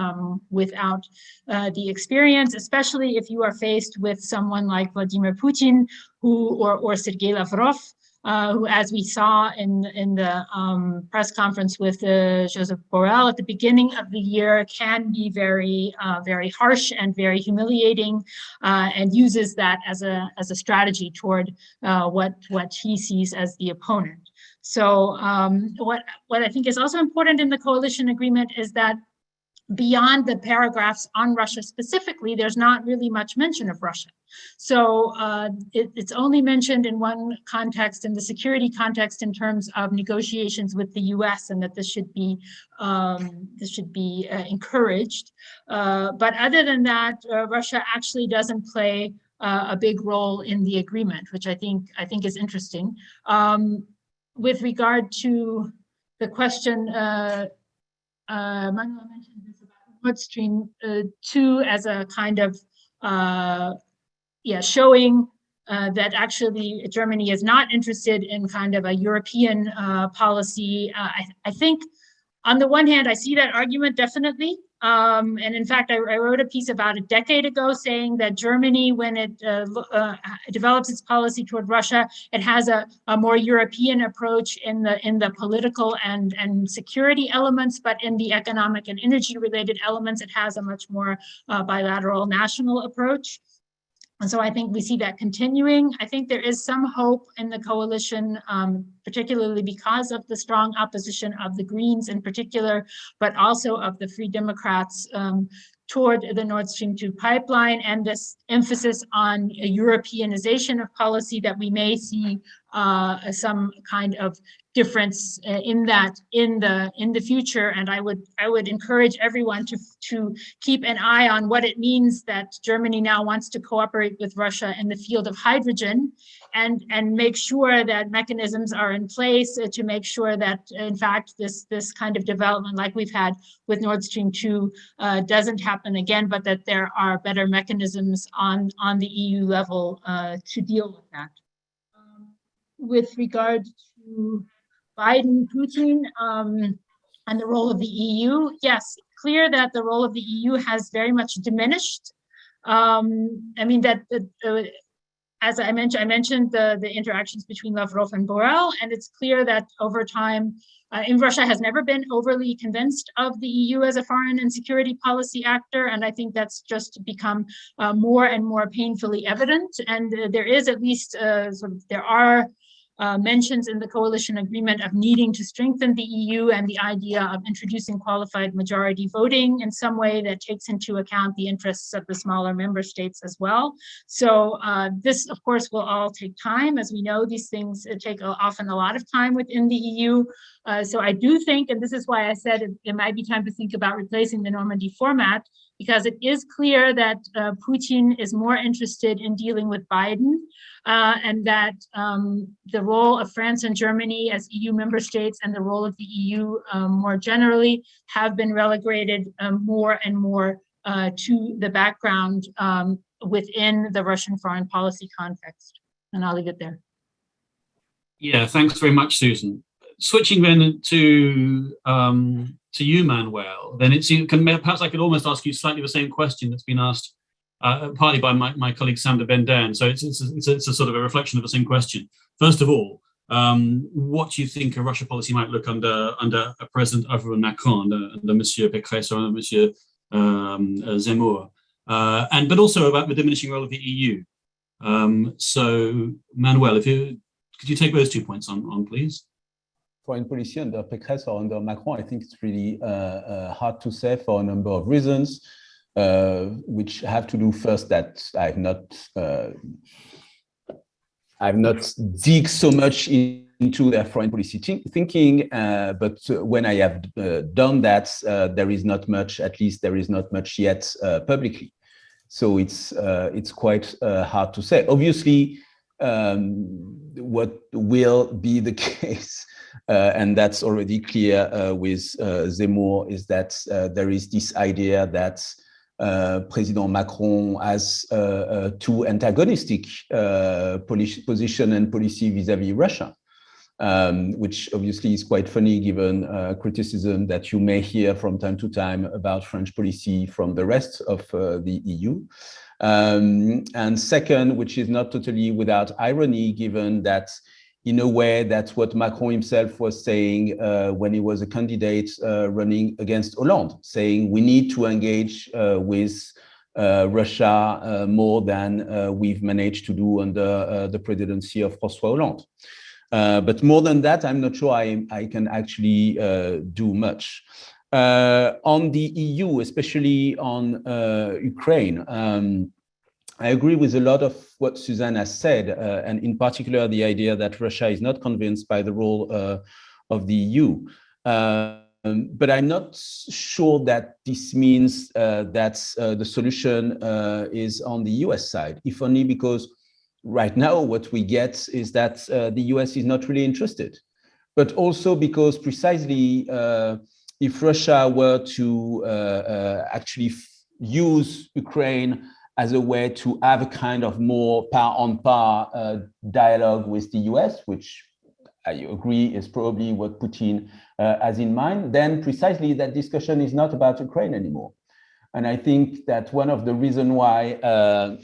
without the experience, especially if you are faced with someone like Vladimir Putin or Sergei Lavrov, who, as we saw in the press conference with Joseph Borrell at the beginning of the year, can be very harsh and very humiliating, and uses that as a strategy toward what he sees as the opponent. So what I think is also important in the coalition agreement is that beyond the paragraphs on Russia specifically, there's not really much mention of Russia. So it's only mentioned in one context, in the security context, in terms of negotiations with the US, and that this should be encouraged. But other than that, Russia actually doesn't play a big role in the agreement, which I think is interesting. With regard to the question, Manuel mentioned this about Nord Stream 2 as a kind of showing that actually Germany is not interested in kind of a European policy. I think on the one hand, I see that argument definitely. And in fact, I wrote a piece about a decade ago saying that Germany, when it develops its policy toward Russia, it has a more European approach in the political and security elements, but in the economic and energy related elements, it has a much more bilateral national approach. And so I think we see that continuing. I think there is some hope in the coalition, particularly because of the strong opposition of the Greens in particular, but also of the Free Democrats toward the Nord Stream 2 pipeline, and this emphasis on a Europeanization of policy, that we may see some kind of difference in that in the future. And I would encourage everyone to keep an eye on what it means that Germany now wants to cooperate with Russia in the field of hydrogen, and make sure that mechanisms are in place to make sure that, in fact, this kind of development like we've had with Nord Stream 2 doesn't happen again, but that there are better mechanisms on the EU level to deal with that. With regard to Biden, Putin, and the role of the EU, yes, clear that the role of the EU has very much diminished. I mean, that as I mentioned the interactions between Lavrov and Borrell, and it's clear that over time, in Russia has never been overly convinced of the EU as a foreign and security policy actor, and I think that's just become more and more painfully evident. And there is at least there are mentions in the coalition agreement of needing to strengthen the EU, and the idea of introducing qualified majority voting in some way that takes into account the interests of the smaller member states as well. So this, of course, will all take time. As we know, these things take often a lot of time within the EU. So I do think, and this is why I said it might be time to think about replacing the Normandy format, because it is clear that Putin is more interested in dealing with Biden, and that the role of France and Germany as EU member states, and the role of the EU more generally, have been relegated more and more to the background within the Russian foreign policy context. And I'll leave it there. Yeah, thanks very much, Susan. Switching then to you, Manuel, then perhaps I could almost ask you slightly the same question that's been asked partly by my colleague Sam de Ben-Dan. So it's a sort of a reflection of the same question. First of all, what do you think a Russia policy might look under a president other than Macron, under Monsieur Pécresse or Monsieur Zemmour, but also about the diminishing role of the EU. So Manuel, could you take those 2 points on, please? Foreign policy under Pécresse or under Macron, I think it's really hard to say for a number of reasons, which have to do first that I've not dig so much into their foreign policy thinking, but when I have done that, there is not much, at least there is not much yet publicly. So it's quite hard to say. Obviously, what will be the case, and that's already clear with Zemmour, is that there is this idea that President Macron has two antagonistic position and policy vis-à-vis Russia, which obviously is quite funny given criticism that you may hear from time to time about French policy from the rest of the EU. And second, which is not totally without irony, given that in a way that's what Macron himself was saying when he was a candidate running against Hollande, saying we need to engage with Russia more than we've managed to do under the presidency of François Hollande. But more than that, I'm not sure I can actually do much. On the EU, especially on Ukraine, I agree with a lot of what Suzanne has said, and in particular, the idea that Russia is not convinced by the role of the EU. But I'm not sure that this means that the solution is on the US side, if only because right now what we get is that the US is not really interested, but also because precisely if Russia were to actually use Ukraine as a way to have a kind of more par-on-par dialogue with the US, which I agree is probably what Putin has in mind, then precisely that discussion is not about Ukraine anymore. And I think that one of the reasons why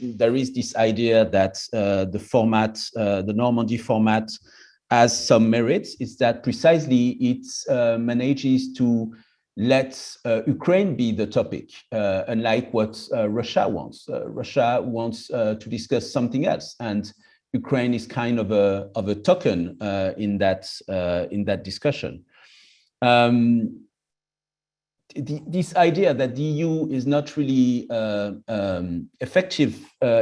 there is this idea that the format, the Normandy format, has some merits is that precisely it manages to let Ukraine be the topic, unlike what Russia wants. Russia wants to discuss something else, and Ukraine is kind of a token in that discussion. This idea that the EU is not really effective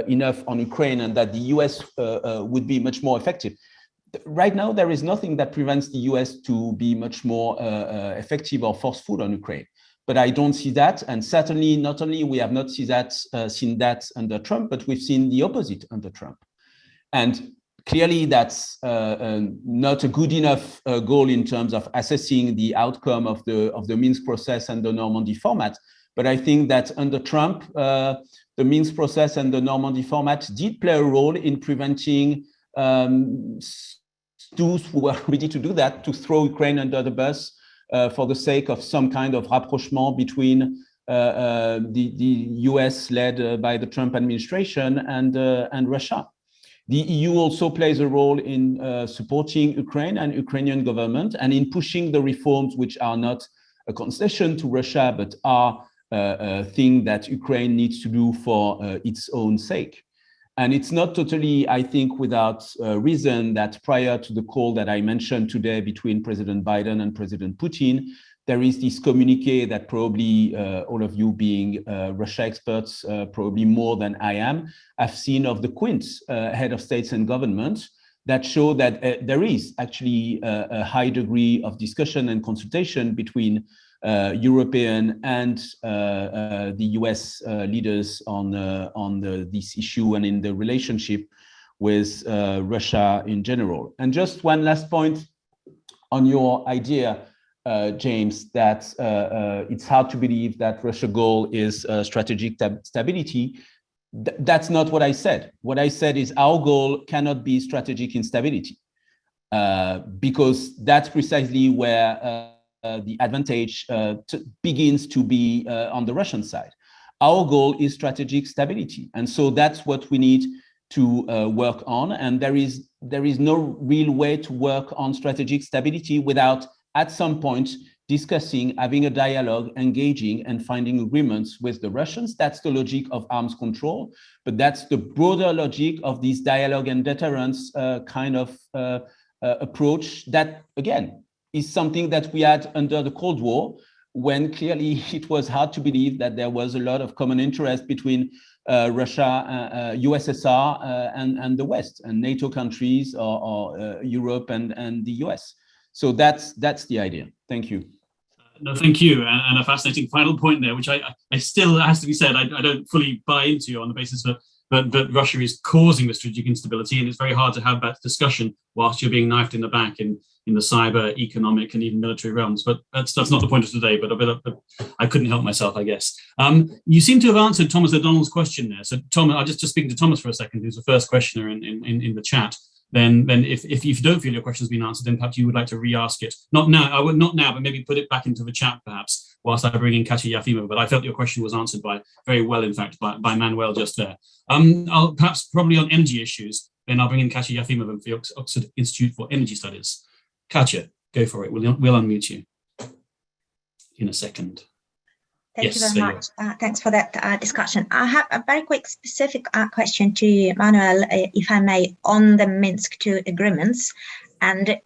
enough on Ukraine and that the US would be much more effective. Right now, there is nothing that prevents the US to be much more effective or forceful on Ukraine. But I don't see that. And certainly, not only we have not seen that under Trump, but we've seen the opposite under Trump. And clearly, that's not a good enough goal in terms of assessing the outcome of the Minsk process and the Normandy format. But I think that under Trump, the Minsk process and the Normandy format did play a role in preventing those who were ready to do that, to throw Ukraine under the bus for the sake of some kind of rapprochement between the US led by the Trump administration and Russia. The EU also plays a role in supporting Ukraine and Ukrainian government and in pushing the reforms which are not a concession to Russia, but are a thing that Ukraine needs to do for its own sake. And it's not totally, I think, without reason that prior to the call that I mentioned today between President Biden and President Putin, there is this communique that probably all of you being Russia experts, probably more than I am, have seen of the Quint, head of states and government, that show that there is actually a high degree of discussion and consultation between European and the US leaders on this issue and in the relationship with Russia in general. And just one last point on your idea, James, that it's hard to believe that Russia's goal is strategic stability. That's not what I said. What I said is our goal cannot be strategic instability, because that's precisely where the advantage begins to be on the Russian side. Our goal is strategic stability. And so that's what we need to work on. And there is no real way to work on strategic stability without, at some point, discussing, having a dialogue, engaging, and finding agreements with the Russians. That's the logic of arms control, but that's the broader logic of this dialogue and deterrence kind of approach that, again, is something that we had under the Cold War, when clearly it was hard to believe that there was a lot of common interest between Russia, USSR, and the West, and NATO countries, or Europe and the US. So that's the idea. Thank you. No, thank you. And a fascinating final point there, which I still has to be said, I don't fully buy into on the basis that Russia is causing the strategic instability, and it's very hard to have that discussion whilst you're being knifed in the back in the cyber, economic, and even military realms. But that's not the point of today. But I couldn't help myself, I guess. You seem to have answered Thomas O'Donnell's question there. So, Tom, I'll just speaking to Thomas for a second, who's the first questioner in the chat. Then if you don't feel your question's been answered, then perhaps you would like to re-ask it. Not now, but maybe put it back into the chat, perhaps, whilst I bring in Katya Yefimova. But I felt your question was answered very well, in fact, by Manuel just there. I'll perhaps probably on energy issues, then I'll bring in Katya Yefimova from the Oxford Institute for Energy Studies. Katya, go for it. We'll unmute you in a second. Thank you very much. Thanks for that discussion. I have a very quick specific question to Manuel, if I may, on the Minsk II agreements. And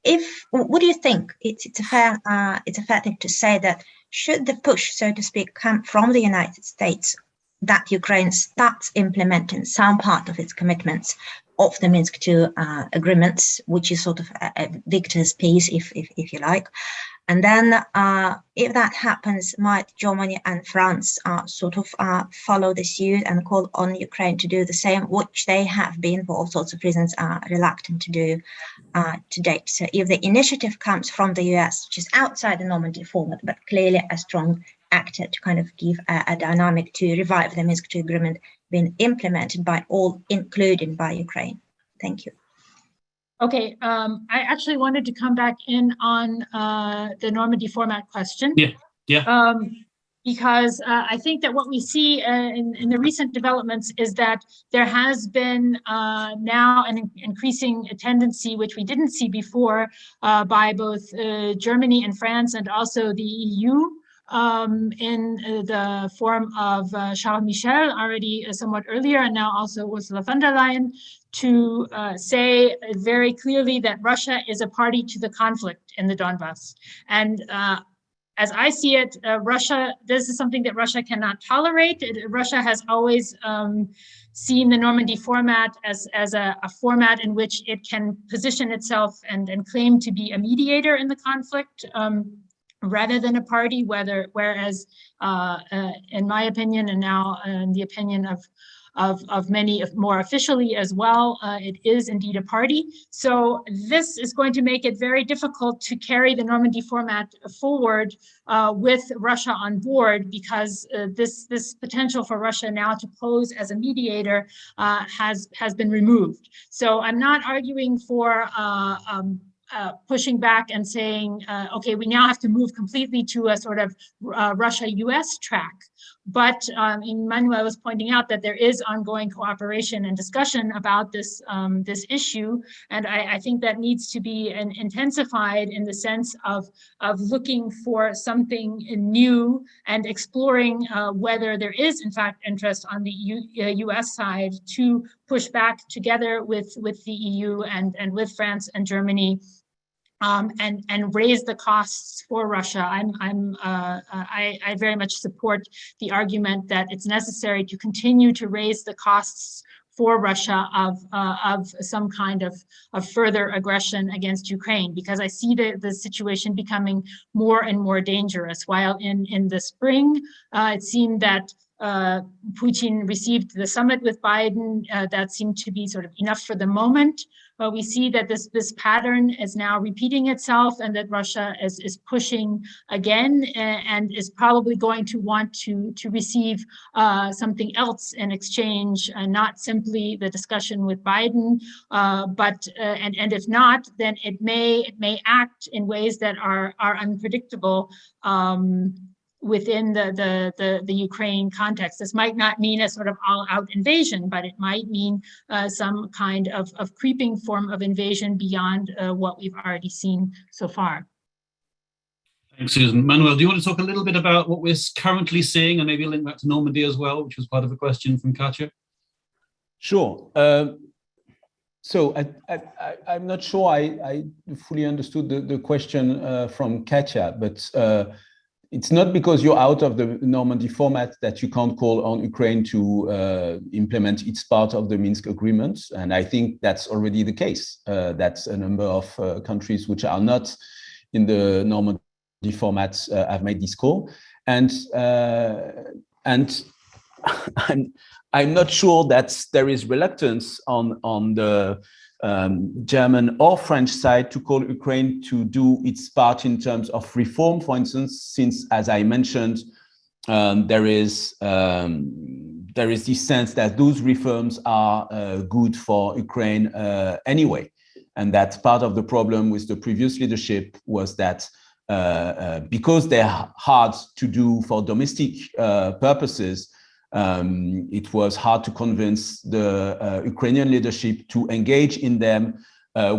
what do you think? It's a fair thing to say that should the push, so to speak, come from the United States that Ukraine starts implementing some part of its commitments of the Minsk II agreements, which is sort of a victor's peace, if you like. And then if that happens, might Germany and France follow the suit and call on Ukraine to do the same, which they have been, for all sorts of reasons, reluctant to do to date. So if the initiative comes from the US, which is outside the Normandy format, but clearly a strong actor to kind of give a dynamic to revive the Minsk II agreement being implemented by all, including by Ukraine. Thank you. Okay, I actually wanted to come back in on the Normandy format question. Yeah. Because I think that what we see in the recent developments is that there has been now an increasing tendency, which we didn't see before, by both Germany and France and also the EU, in the form of Charles Michel already somewhat earlier, and now also Ursula von der Leyen, to say very clearly that Russia is a party to the conflict in the Donbas. And as I see it, this is something that Russia cannot tolerate. Russia has always seen the Normandy format as a format in which it can position itself and claim to be a mediator in the conflict, rather than a party, whereas in my opinion, and now in the opinion of many more officially as well, it is indeed a party. So this is going to make it very difficult to carry the Normandy format forward with Russia on board, because this potential for Russia now to pose as a mediator has been removed. So I'm not arguing for pushing back and saying, okay, we now have to move completely to a sort of Russia-US track. But Manuel was pointing out that there is ongoing cooperation and discussion about this issue, and I think that needs to be intensified in the sense of looking for something new and exploring whether there is in fact interest on the US side to push back together with the EU and with France and Germany. And raise the costs for Russia. I very much support the argument that it's necessary to continue to raise the costs for Russia of some kind of further aggression against Ukraine, because I see the situation becoming more and more dangerous. While in the spring, it seemed that Putin received the summit with Biden, that seemed to be sort of enough for the moment. But we see that this pattern is now repeating itself, and that Russia is pushing again, and is probably going to want to receive something else in exchange, not simply the discussion with Biden, but and if not, then it may act in ways that are unpredictable within the Ukraine context. This might not mean a sort of all-out invasion, but it might mean some kind of creeping form of invasion beyond what we've already seen so far. Thanks, Susan. Manuel, do you want to talk a little bit about what we're currently seeing, and maybe link back to Normandy as well, which was part of a question from Katya? Sure. So I'm not sure I fully understood the question from Katya, but it's not because you're out of the Normandy format that you can't call on Ukraine to implement its part of the Minsk agreements. And I think that's already the case. That's a number of countries which are not in the Normandy formats have made this call, and I'm not sure that there is reluctance on the German or French side to call Ukraine to do its part in terms of reform, for instance, since, as I mentioned, there is this sense that those reforms are good for Ukraine anyway, and that part of the problem with the previous leadership was that because they're hard to do for domestic purposes, it was hard to convince the Ukrainian leadership to engage in them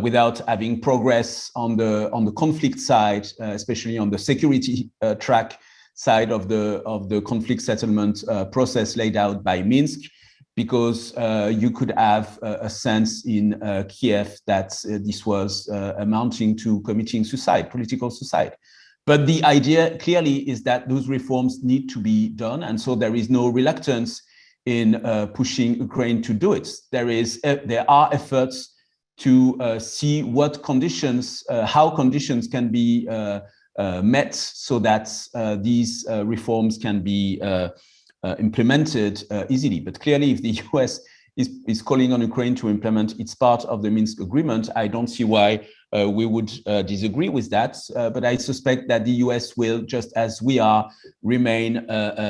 without having progress on the conflict side, especially on the security track side of the conflict settlement process laid out by Minsk, because you could have a sense in Kiev that this was amounting to committing suicide, political suicide. But the idea clearly is that those reforms need to be done, and so there is no reluctance in pushing Ukraine to do it. There are efforts to see what conditions, how conditions can be met so that these reforms can be implemented easily. But clearly, if the US is calling on Ukraine to implement its part of the Minsk agreement, I don't see why we would disagree with that. But I suspect that the US will, just as we are, remain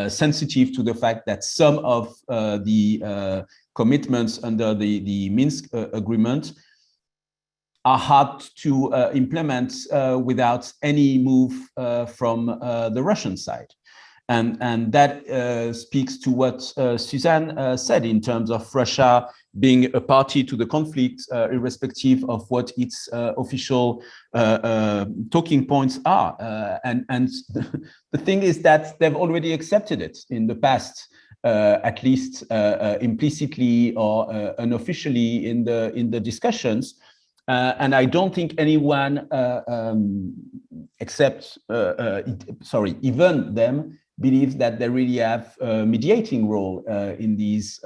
sensitive to the fact that some of the commitments under the Minsk agreement are hard to implement without any move from the Russian side. And that speaks to what Suzanne said in terms of Russia being a party to the conflict, irrespective of what its official talking points are. And the thing is that they've already accepted it in the past, at least implicitly or unofficially in the discussions. And I don't think anyone even them, believes that they really have a mediating role in this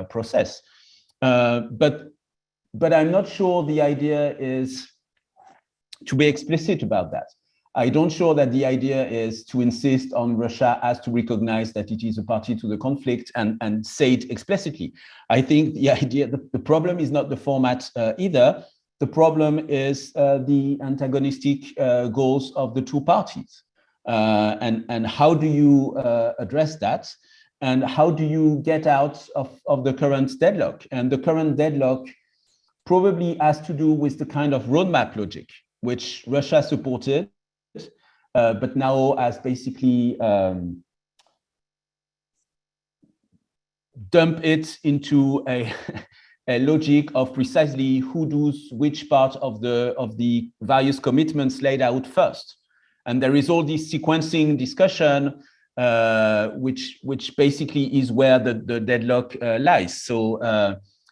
process. But I'm not sure the idea is to be explicit about that. I don't sure that the idea is to insist on Russia as to recognize that it is a party to the conflict and say it explicitly. I think the idea, the problem is not the format either. The problem is the antagonistic goals of the two parties. And how do you address that? And how do you get out of the current deadlock? And the current deadlock probably has to do with the kind of roadmap logic, which Russia supported, but now has basically dumped it into a logic of precisely who does which part of the various commitments laid out first. And there is all this sequencing discussion, which basically is where the deadlock lies. So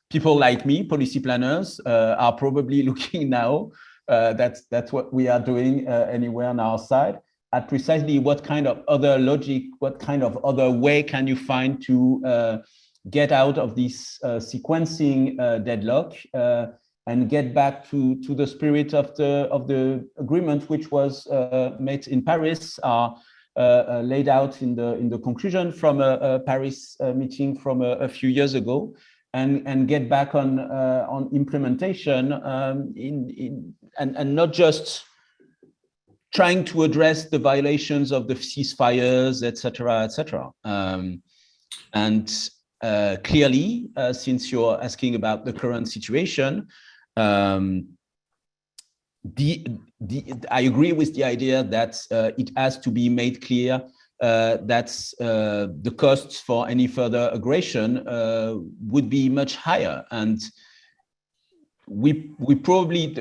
people like me, policy planners, are probably looking now, that's what we are doing anywhere on our side, at precisely what kind of other logic, what kind of other way can you find to get out of this sequencing deadlock and get back to the spirit of the agreement, which was made in Paris, laid out in the conclusion from a Paris meeting from a few years ago, and get back on implementation and not just trying to address the violations of the ceasefires, etc., etc. Clearly, since you're asking about the current situation, I agree with the idea that it has to be made clear that the costs for any further aggression would be much higher. And we probably,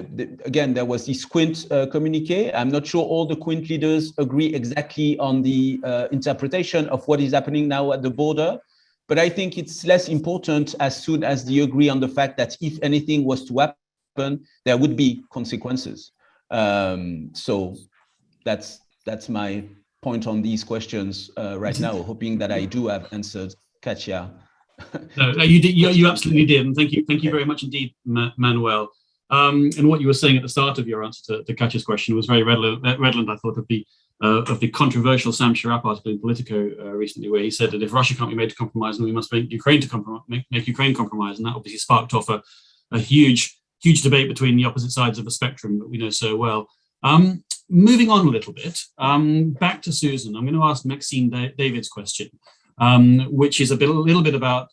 again, there was this Quint communique. I'm not sure all the Quint leaders agree exactly on the interpretation of what is happening now at the border. But I think it's less important as soon as they agree on the fact that if anything was to happen, there would be consequences. So that's my point on these questions right now, hoping that I do have answered Katya. No, you did. You absolutely did, and thank you very much indeed, Manuel. And what you were saying at the start of your answer to Katya's question was very relevant. I thought of the of the controversial Sam Sharap article in Politico recently, where he said that if Russia can't be made to compromise, then we must make Ukraine to compromise, make Ukraine compromise, and that obviously sparked off a huge debate between the opposite sides of the spectrum that we know so well. Moving on a little bit, back to Susan. I'm going to ask Maxine David's question, which is a little bit about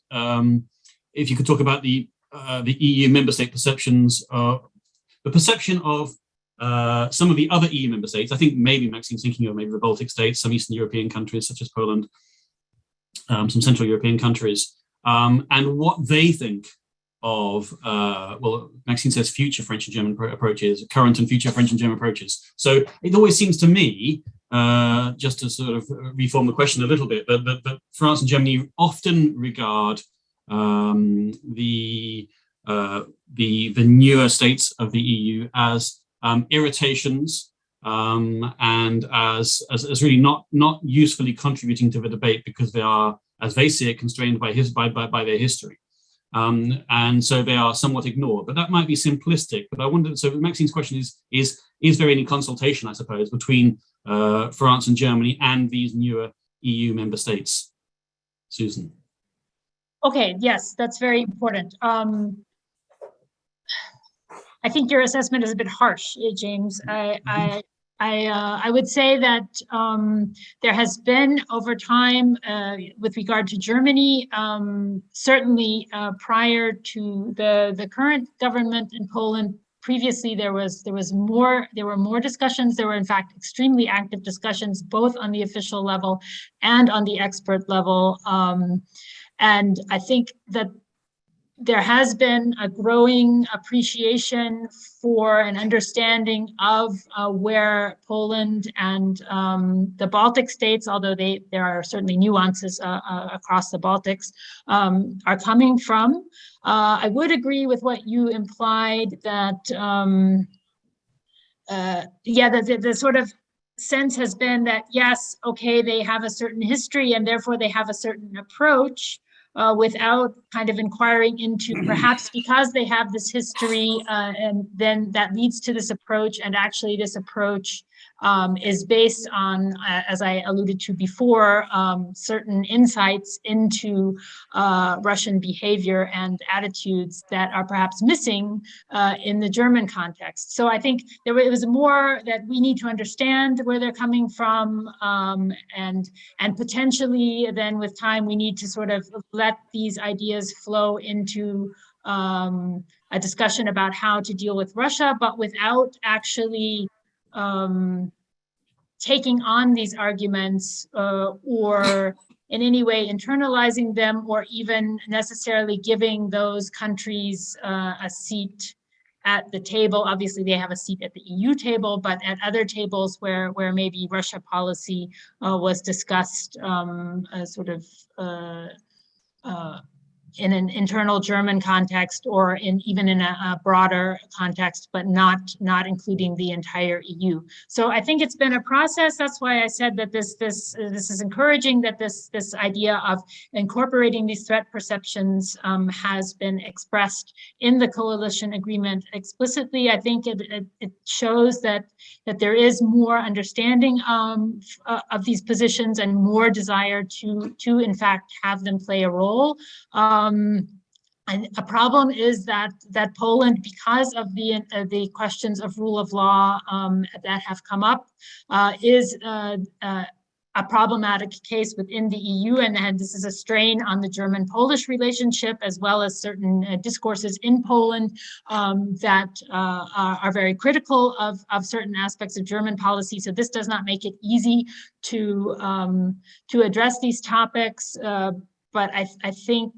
if you could talk about the EU member state perceptions, the perception of some of the other EU member states. I think maybe Maxine's thinking of maybe the Baltic states, some Eastern European countries such as Poland, some Central European countries, and what they think of, well, Maxine says future French and German approaches, current and future French and German approaches. So it always seems to me, just to sort of reform the question a little bit, that France and Germany often regard the newer states of the EU as irritations and as really not usefully contributing to the debate, because they are, as they see it, constrained by their history. And so they are somewhat ignored, but that might be simplistic. But I wonder, so Maxine's question is there any consultation, I suppose, between France and Germany and these newer EU member states? Susan. Okay, yes, that's very important. I think your assessment is a bit harsh, James. I would say that there has been over time, with regard to Germany, certainly prior to the current government in Poland. Previously, there were more discussions. There were, in fact, extremely active discussions, both on the official level and on the expert level. And I think that there has been a growing appreciation for an understanding of where Poland and the Baltic states, although there are certainly nuances across the Baltics, are coming from. I would agree with what you implied that, the sort of sense has been that, yes, okay, they have a certain history and therefore they have a certain approach, without kind of inquiring into, perhaps because they have this history, and then that leads to this approach, and actually this approach is based on, as I alluded to before, certain insights into Russian behavior and attitudes that are perhaps missing in the German context. So I think it was more that we need to understand where they're coming from, and potentially then with time we need to sort of let these ideas flow into a discussion about how to deal with Russia, but without actually taking on these arguments or in any way internalizing them, or even necessarily giving those countries a seat at the table. Obviously, they have a seat at the EU table, but at other tables where maybe Russia policy was discussed in an internal German context, or even in a broader context, but not including the entire EU. So I think it's been a process. That's why I said that this is encouraging, that this idea of incorporating these threat perceptions has been expressed in the coalition agreement explicitly. I think it shows that there is more understanding of these positions and more desire to in fact have them play a role. And a problem is that Poland, because of the questions of rule of law that have come up, is a problematic case within the EU, and this is a strain on the German-Polish relationship, as well as certain discourses in Poland that are very critical of certain aspects of German policy. So this does not make it easy to address these topics. But I think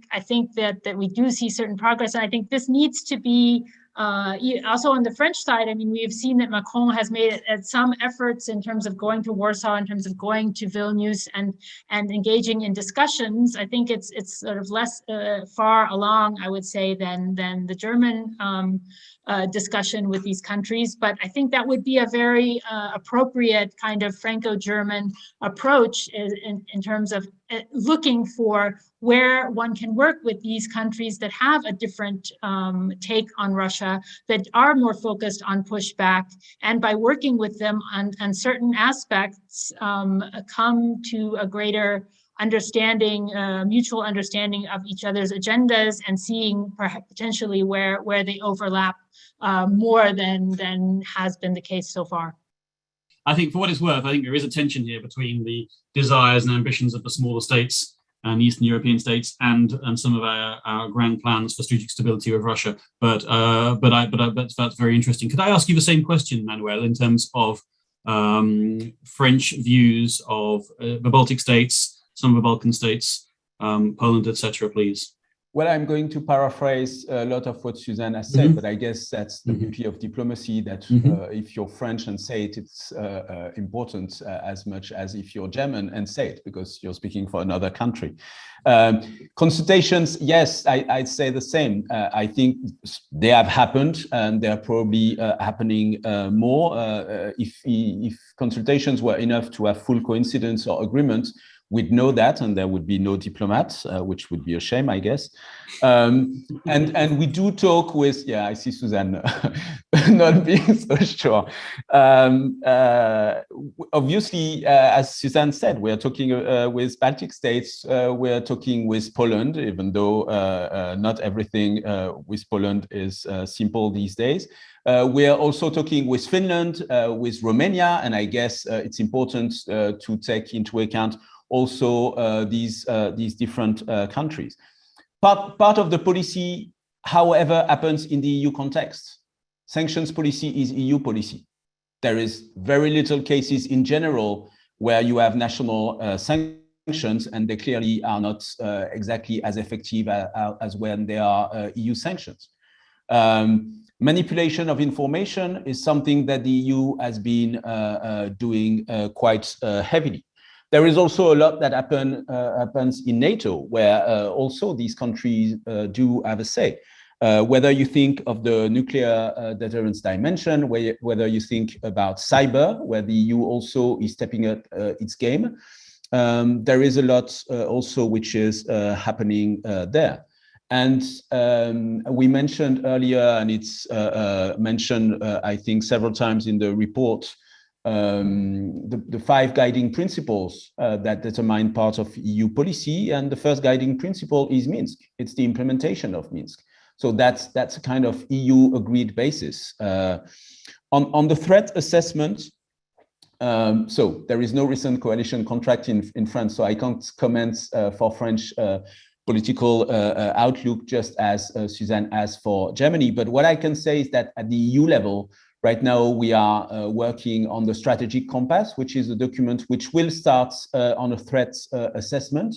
that we do see certain progress, and I think this needs to be also on the French side. I mean, we have seen that Macron has made some efforts in terms of going to Warsaw, in terms of going to Vilnius and engaging in discussions. I think it's sort of less far along, I would say, than the German discussion with these countries. But I think that would be a very appropriate kind of Franco-German approach in terms of looking for where one can work with these countries that have a different take on Russia, that are more focused on pushback, and by working with them on certain aspects, come to a greater understanding, mutual understanding of each other's agendas, and seeing potentially where they overlap more than has been the case so far. I think, for what it's worth, I think there is a tension here between the desires and ambitions of the smaller states and Eastern European states, and some of our grand plans for strategic stability with Russia. But that's very interesting. Could I ask you the same question, Manuel, in terms of French views of the Baltic states, some of the Balkan states, Poland, etc., please? Well, I'm going to paraphrase a lot of what Suzanne has said, but I guess that's the beauty of diplomacy, that if you're French and say it, it's important as much as if you're German and say it, because you're speaking for another country. Consultations, yes, I'd say the same. I think they have happened, and they're probably happening more. If consultations were enough to have full coincidence or agreement, we'd know that, and there would be no diplomats, which would be a shame, I guess. And we do talk with, yeah, I see Suzanne not being so sure. Obviously, as Suzanne said, we are talking with Baltic states, we are talking with Poland, even though not everything with Poland is simple these days. We are also talking with Finland, with Romania, and I guess it's important to take into account also these different countries. Part of the policy, however, happens in the EU context. Sanctions policy is EU policy. There is very little cases in general where you have national sanctions, and they clearly are not exactly as effective as when they are EU sanctions. Manipulation of information is something that the EU has been doing quite heavily. There is also a lot that happens in NATO, where also these countries do have a say. Whether you think of the nuclear deterrence dimension, whether you think about cyber, where the EU also is stepping up its game, there is a lot also which is happening there. And we mentioned earlier, and it's mentioned, I think, several times in the report, the 5 guiding principles that determine part of EU policy, and the first guiding principle is Minsk. It's the implementation of Minsk. So that's a kind of EU agreed basis. On the threat assessment, so there is no recent coalition contract in France, so I can't comment for French political outlook, just as Suzanne asked for Germany. But what I can say is that at the EU level, right now, we are working on the strategic compass, which is a document which will start on a threat assessment.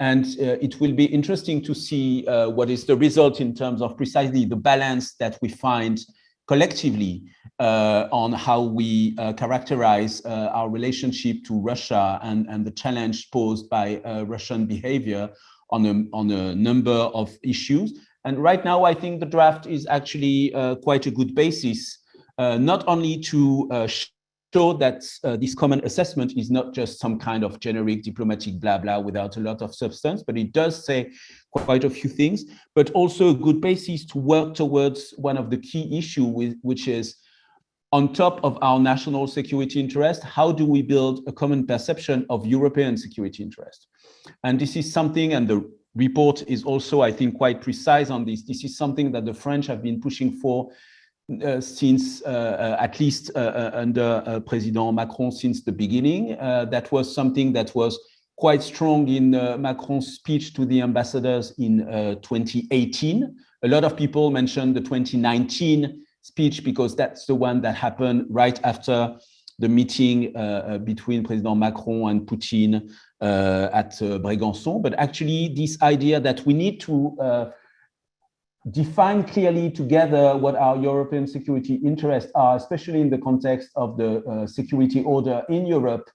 And it will be interesting to see what is the result in terms of precisely the balance that we find collectively on how we characterize our relationship to Russia and the challenge posed by Russian behavior on a number of issues. And right now, I think the draft is actually quite a good basis, not only to show that this common assessment is not just some kind of generic diplomatic blah blah without a lot of substance, but it does say quite a few things, but also a good basis to work towards one of the key issues, which is on top of our national security interest, how do we build a common perception of European security interest? And this is something, and the report is also, I think, quite precise on this. This is something that the French have been pushing for since at least under President Macron since the beginning. That was something that was quite strong in Macron's speech to the ambassadors in 2018. A lot of people mentioned the 2019 speech because that's the one that happened right after the meeting between President Macron and Putin at Brégançon. But actually, this idea that we need to define clearly together what our European security interests are, especially in the context of the security order in Europe,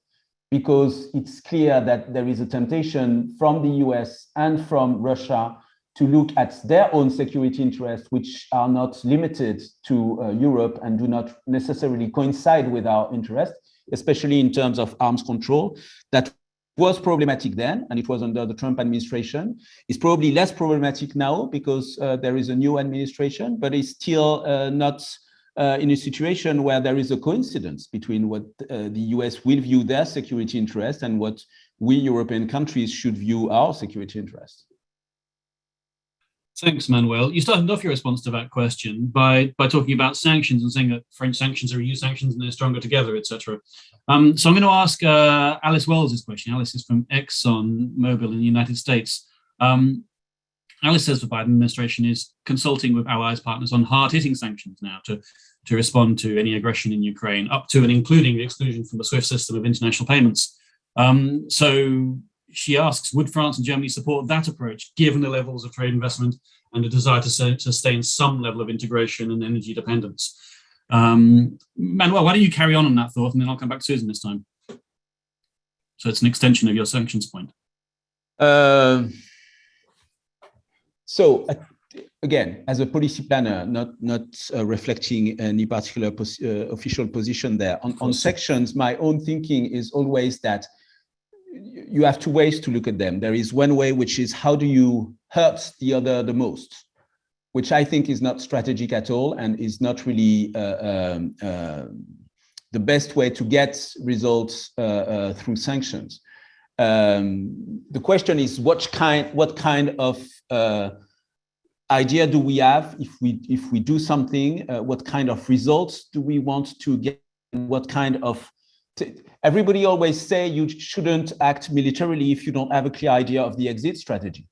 because it's clear that there is a temptation from the US and from Russia to look at their own security interests, which are not limited to Europe and do not necessarily coincide with our interests, especially in terms of arms control. That was problematic then, and it was under the Trump administration. It's probably less problematic now because there is a new administration, but it's still not in a situation where there is a coincidence between what the US will view their security interest and what we European countries should view our security interest. Thanks, Manuel. You started off your response to that question by talking about sanctions and saying that French sanctions are EU sanctions and they're stronger together, etc. So I'm going to ask Alice Wells this question. Alice is from ExxonMobil in the United States. Alice says the Biden administration is consulting with allies, partners on hard-hitting sanctions now to respond to any aggression in Ukraine, up to and including the exclusion from the SWIFT system of international payments. So she asks, would France and Germany support that approach, given the levels of trade investment and a desire to sustain some level of integration and energy dependence? Manuel, why don't you carry on that thought, and then I'll come back to Susan this time. So it's an extension of your sanctions point. So again, as a policy planner, not reflecting any particular official position there. On sanctions, my own thinking is always that you have two ways to look at them. There is one way, which is how do you hurt the other the most, which I think is not strategic at all and is not really the best way to get results through sanctions. The question is what kind of idea do we have if we do something? What kind of results do we want to get? What kind of everybody always say you shouldn't act militarily if you don't have a clear idea of the exit strategy.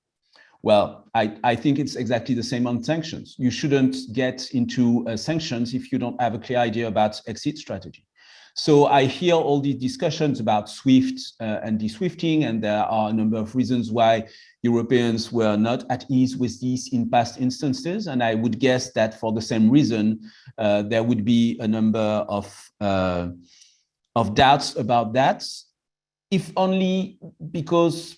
Well, I think it's exactly the same on sanctions. You shouldn't get into sanctions if you don't have a clear idea about exit strategy. So I hear all these discussions about SWIFT and de-SWIFTing, and there are a number of reasons why Europeans were not at ease with these in past instances. And I would guess that for the same reason, there would be a number of doubts about that, if only because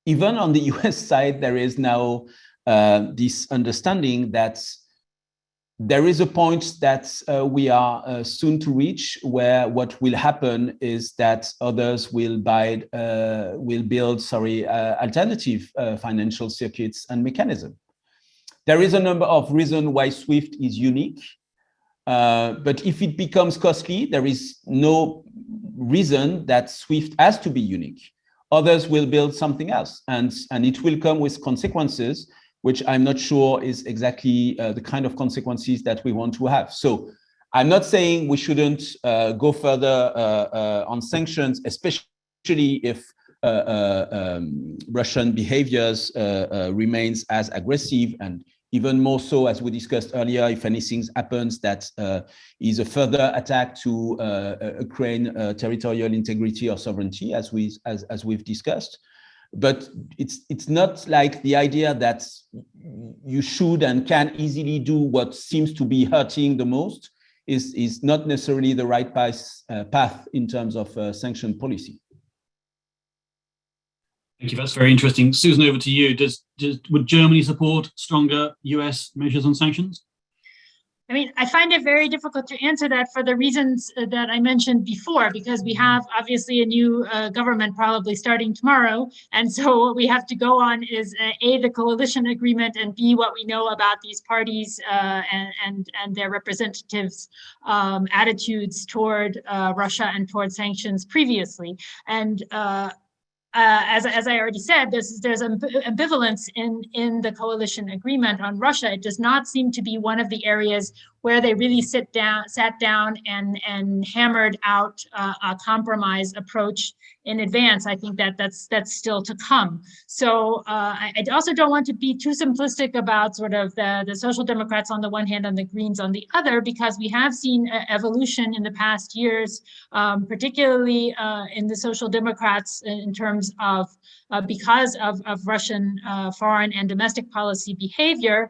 even on the US side, there is now this understanding that there is a point that we are soon to reach where what will happen is that others will build alternative financial circuits and mechanisms. There is a number of reasons why SWIFT is unique. But if it becomes costly, there is no reason that SWIFT has to be unique. Others will build something else, and it will come with consequences, which I'm not sure is exactly the kind of consequences that we want to have. So I'm not saying we shouldn't go further on sanctions, especially if Russian behaviors remains as aggressive, and even more so, as we discussed earlier, if anything happens that is a further attack to Ukraine territorial integrity or sovereignty, as we've discussed. But it's not like the idea that you should and can easily do what seems to be hurting the most is not necessarily the right path in terms of sanction policy. Thank you. That's very interesting. Susan, over to you. Would Germany support stronger US measures on sanctions? I mean, I find it very difficult to answer that for the reasons that I mentioned before, because we have obviously a new government probably starting tomorrow. And so what we have to go on is A, the coalition agreement, and B, what we know about these parties and their representatives' attitudes toward Russia and toward sanctions previously. And as I already said, there's ambivalence in the coalition agreement on Russia. It does not seem to be one of the areas where they really sat down and hammered out a compromise approach in advance. I think that's still to come. So I also don't want to be too simplistic about sort of the Social Democrats on the one hand and the Greens on the other, because we have seen evolution in the past years, particularly in the Social Democrats in terms of because of Russian foreign and domestic policy behavior,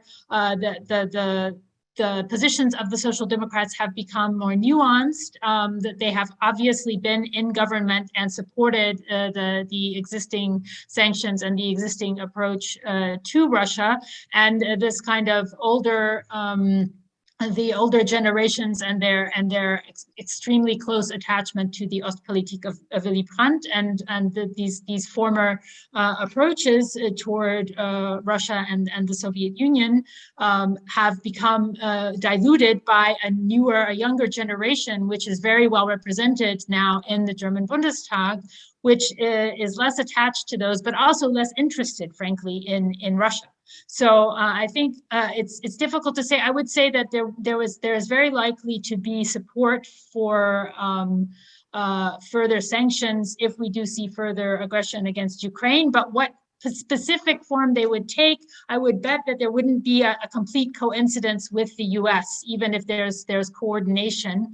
the positions of the Social Democrats have become more nuanced, that they have obviously been in government and supported the existing sanctions and the existing approach to Russia, and this kind of the older generations and their extremely close attachment to the Ostpolitik of Willy Brandt and these former approaches toward Russia and the Soviet Union have become diluted by a younger generation, which is very well represented now in the German Bundestag, which is less attached to those, but also less interested, frankly, in Russia. So I think it's difficult to say. I would say that there is very likely to be support for further sanctions if we do see further aggression against Ukraine. But what specific form they would take, I would bet that there wouldn't be a complete coincidence with the US. Even if there's coordination,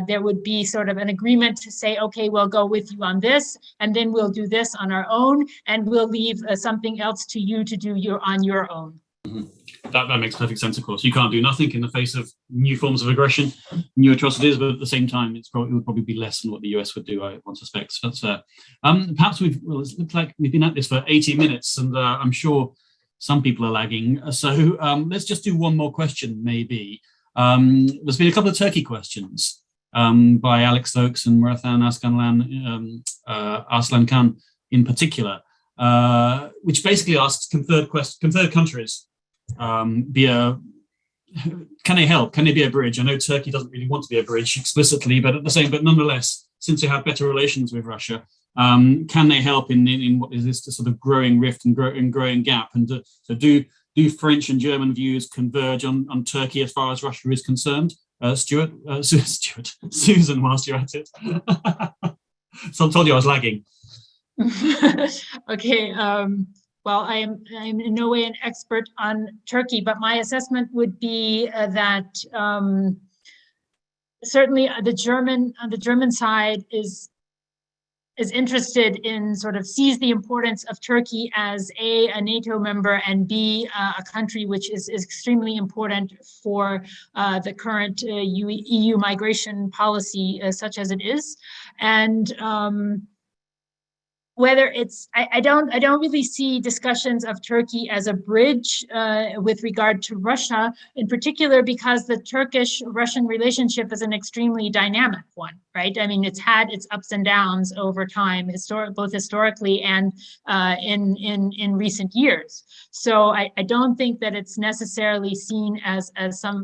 there would be sort of an agreement to say, okay, we'll go with you on this, and then we'll do this on our own, and we'll leave something else to you to do on your own. Mm-hmm. That makes perfect sense, of course. You can't do nothing in the face of new forms of aggression, new atrocities, but at the same time, it would probably be less than what the US would do, one suspects. That's fair. Perhaps it looks like we've been at this for 80 minutes, and I'm sure some people are lagging. So let's just do one more question, maybe. There's been a couple of Turkey questions by Alex Stokes and Murathan Arslan Khan in particular, which basically asks, can third countries can they help? Can they be a bridge? I know Turkey doesn't really want to be a bridge explicitly, but nonetheless, since they have better relations with Russia, can they help in what is this sort of growing rift and growing gap? And so do French and German views converge on Turkey as far as Russia is concerned? Susan, whilst you're at it. So I told you I was lagging. Okay. Well, I'm in no way an expert on Turkey, but my assessment would be that certainly the German side is interested in sort of sees the importance of Turkey as a NATO member, and B, a country which is extremely important for the current EU migration policy such as it is, and whether it's, I don't really see discussions of Turkey as a bridge with regard to Russia, in particular because the Turkish-Russian relationship is an extremely dynamic one, right? I mean, it's had its ups and downs over time, both historically and in recent years. So I don't think that it's necessarily seen as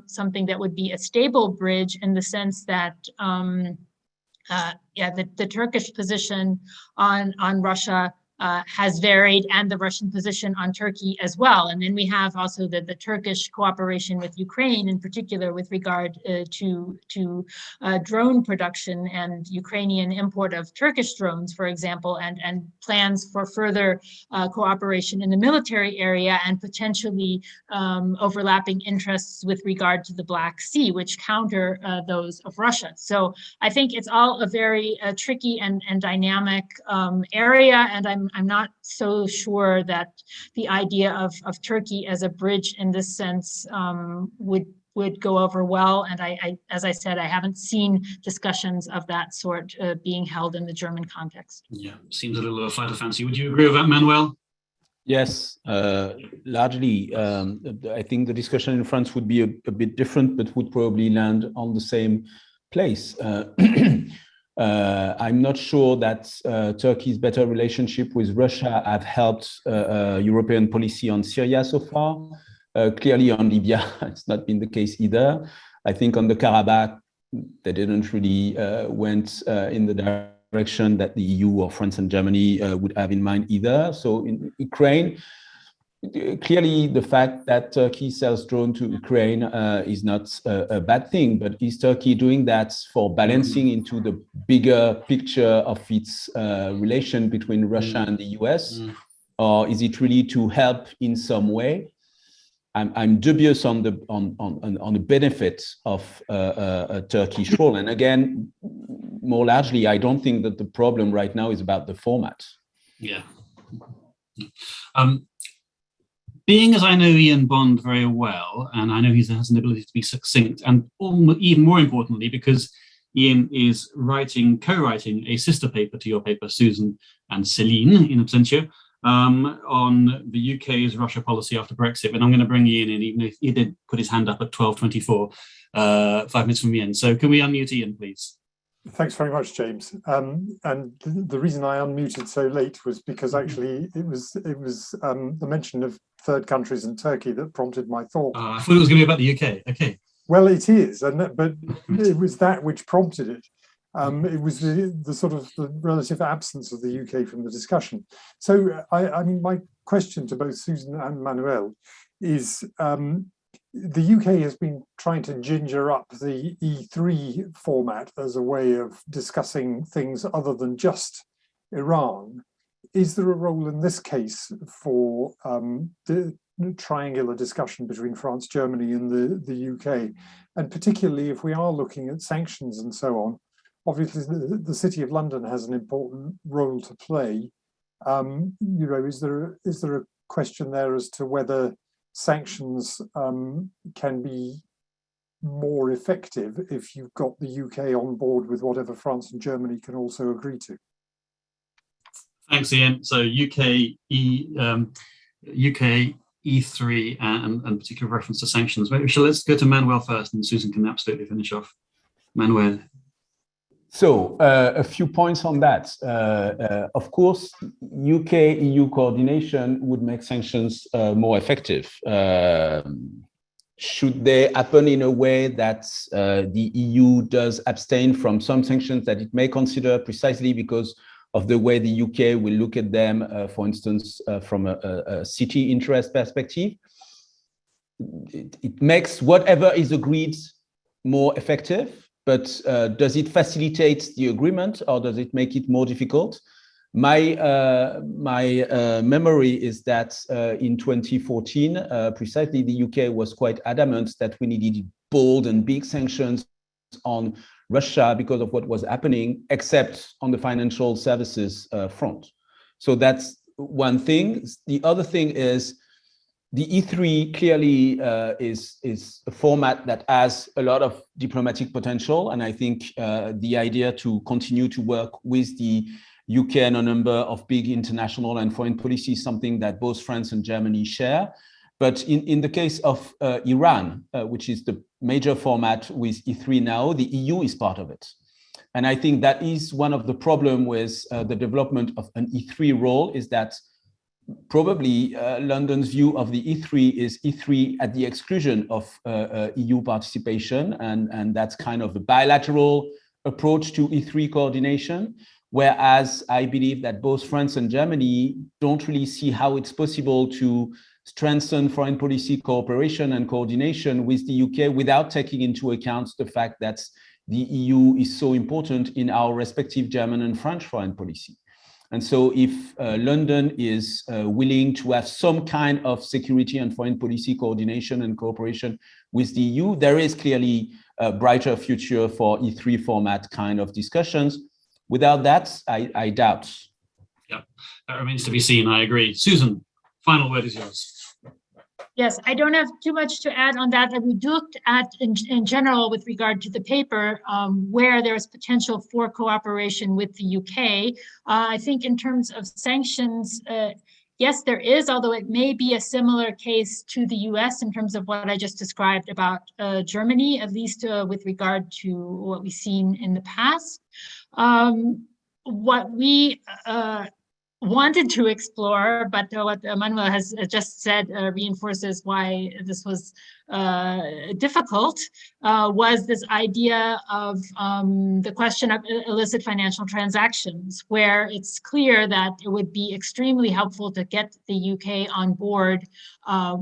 something that would be a stable bridge in the sense that the Turkish position on Russia has varied, and the Russian position on Turkey as well. And then we have also the Turkish cooperation with Ukraine, in particular with regard to drone production and Ukrainian import of Turkish drones, for example, and plans for further cooperation in the military area, and potentially overlapping interests with regard to the Black Sea, which counter those of Russia. So I think it's all a very tricky and dynamic area, and I'm not so sure that the idea of Turkey as a bridge in this sense would go over well. And I, as I said, I haven't seen discussions of that sort being held in the German context. Yeah, seems a little flight of fancy. Would you agree with that, Manuel? Yes, largely. I think the discussion in France would be a bit different, but would probably land on the same place. I'm not sure that Turkey's better relationship with Russia have helped European policy on Syria so far. Clearly on Libya, it's not been the case either. I think on the Karabakh, they didn't really went in the direction that the EU or France and Germany would have in mind either. So in Ukraine, clearly the fact that Turkey sells drones to Ukraine is not a bad thing, but is Turkey doing that for balancing into the bigger picture of its relation between Russia and the US? Or is it really to help in some way? I'm dubious on the benefit of a Turkish role. And again, more largely, I don't think that the problem right now is about the format. Yeah. being as I know Ian Bond very well, and I know he has an ability to be succinct, and even more importantly, because Ian is co-writing a sister paper to your paper, Susan and Celine, in absentia, on the UK's Russia policy after Brexit. And I'm going to bring Ian in, even if he did put his hand up at 12:24, 5 minutes from the end. So can we unmute Ian, please? Thanks very much, James. And the reason I unmuted so late was because actually it was the mention of third countries and Turkey that prompted my thought. I thought it was going to be about the UK. Okay. Well, it is, but it was that which prompted it. It was the sort of the relative absence of the UK from the discussion. So, I mean, my question to both Susan and Manuel is, the UK has been trying to ginger up the E3 format as a way of discussing things other than just Iran. Is there a role in this case for the triangular discussion between France, Germany, and the UK? And particularly if we are looking at sanctions and so on, obviously the City of London has an important role to play. You know, is there a question there as to whether sanctions can be more effective if you've got the UK on board with whatever France and Germany can also agree to? Thanks, Ian. So UK E3 and particular reference to sanctions. Maybe let's go to Manuel first, and Susan can absolutely finish off. Manuel. So a few points on that. Of course, UK-EU coordination would make sanctions more effective. Should they happen in a way that the EU does abstain from some sanctions that it may consider precisely because of the way the UK will look at them, for instance, from a city interest perspective? It makes whatever is agreed more effective. But does it facilitate the agreement, or does it make it more difficult? My memory is that in 2014, precisely the UK was quite adamant that we needed bold and big sanctions on Russia because of what was happening, except on the financial services front. So that's one thing. The other thing is, the E3 clearly is a format that has a lot of diplomatic potential. And I think the idea to continue to work with the UK on a number of big international and foreign policy is something that both France and Germany share. But in the case of Iran, which is the major format with E3 now, the EU is part of it. And I think that is one of the problems with the development of an E3 role, is that probably London's view of the E3 is E3 at the exclusion of EU participation, and that's kind of a bilateral approach to E3 coordination, whereas I believe that both France and Germany don't really see how it's possible to strengthen foreign policy cooperation and coordination with the UK without taking into account the fact that the EU is so important in our respective German and French foreign policy. And so if London is willing to have some kind of security and foreign policy coordination and cooperation with the EU, there is clearly a brighter future for E3 format kind of discussions. Without that, I doubt. Yeah, that remains to be seen. I agree. Susan, final word is yours. Yes, I don't have too much to add on that. We looked at, in general, with regard to the paper, where there is potential for cooperation with the UK. I think in terms of sanctions, yes, there is, although it may be a similar case to the US in terms of what I just described about Germany, at least with regard to what we've seen in the past. What we wanted to explore, but what Manuel has just said reinforces why this was difficult, was this idea of the question of illicit financial transactions, where it's clear that it would be extremely helpful to get the UK on board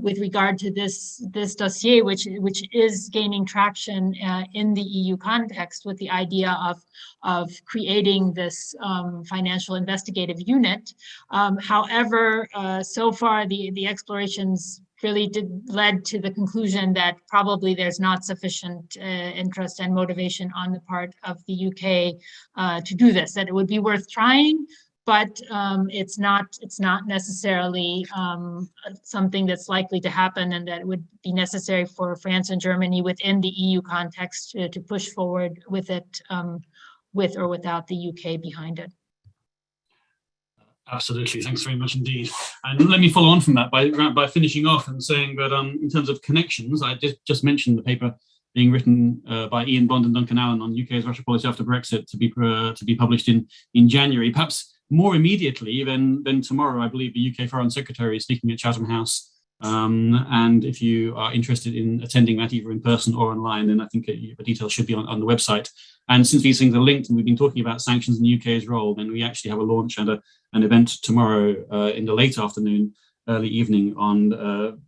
with regard to this dossier, which is gaining traction in the EU context, with the idea of creating this financial investigative unit. However, so far the explorations really led to the conclusion that probably there's not sufficient interest and motivation on the part of the UK to do this, that it would be worth trying, but it's not necessarily something that's likely to happen, and that would be necessary for France and Germany within the EU context to push forward with it, with or without the UK behind it. Absolutely, thanks very much indeed. And let me follow on from that by finishing off and saying that in terms of connections, I just mentioned the paper being written by Ian Bond and Duncan Allen on UK's Russia policy after Brexit to be published in January. Perhaps more immediately than tomorrow, I believe the UK Foreign Secretary is speaking at Chatham House. And if you are interested in attending that either in person or online, then I think the details should be on the website. And since these things are linked and we've been talking about sanctions and the UK's role, then we actually have a launch and an event tomorrow in the late afternoon, early evening on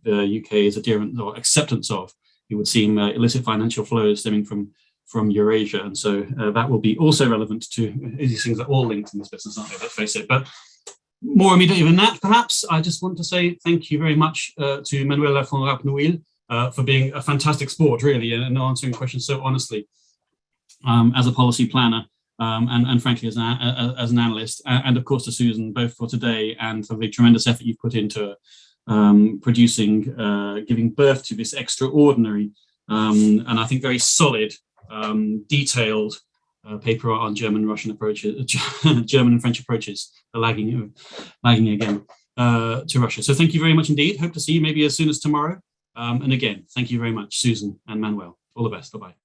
the UK's adherence or acceptance of, it would seem, illicit financial flows stemming from Eurasia. And so that will be also relevant to these things are all linked in this business, aren't they? Let's face it. But more immediately than that, perhaps, I just want to say thank you very much to Manuela von Rapnouil for being a fantastic sport, really, and answering questions so honestly as a policy planner and frankly as an analyst, and of course to Susan, both for today and for the tremendous effort you've put into producing, giving birth to this extraordinary and I think very solid, detailed paper on German-Russian approaches, German and French approaches, lagging again to Russia. So thank you very much indeed. Hope to see you maybe as soon as tomorrow. And again, thank you very much, Susan and Manuel. All the best. Bye-bye.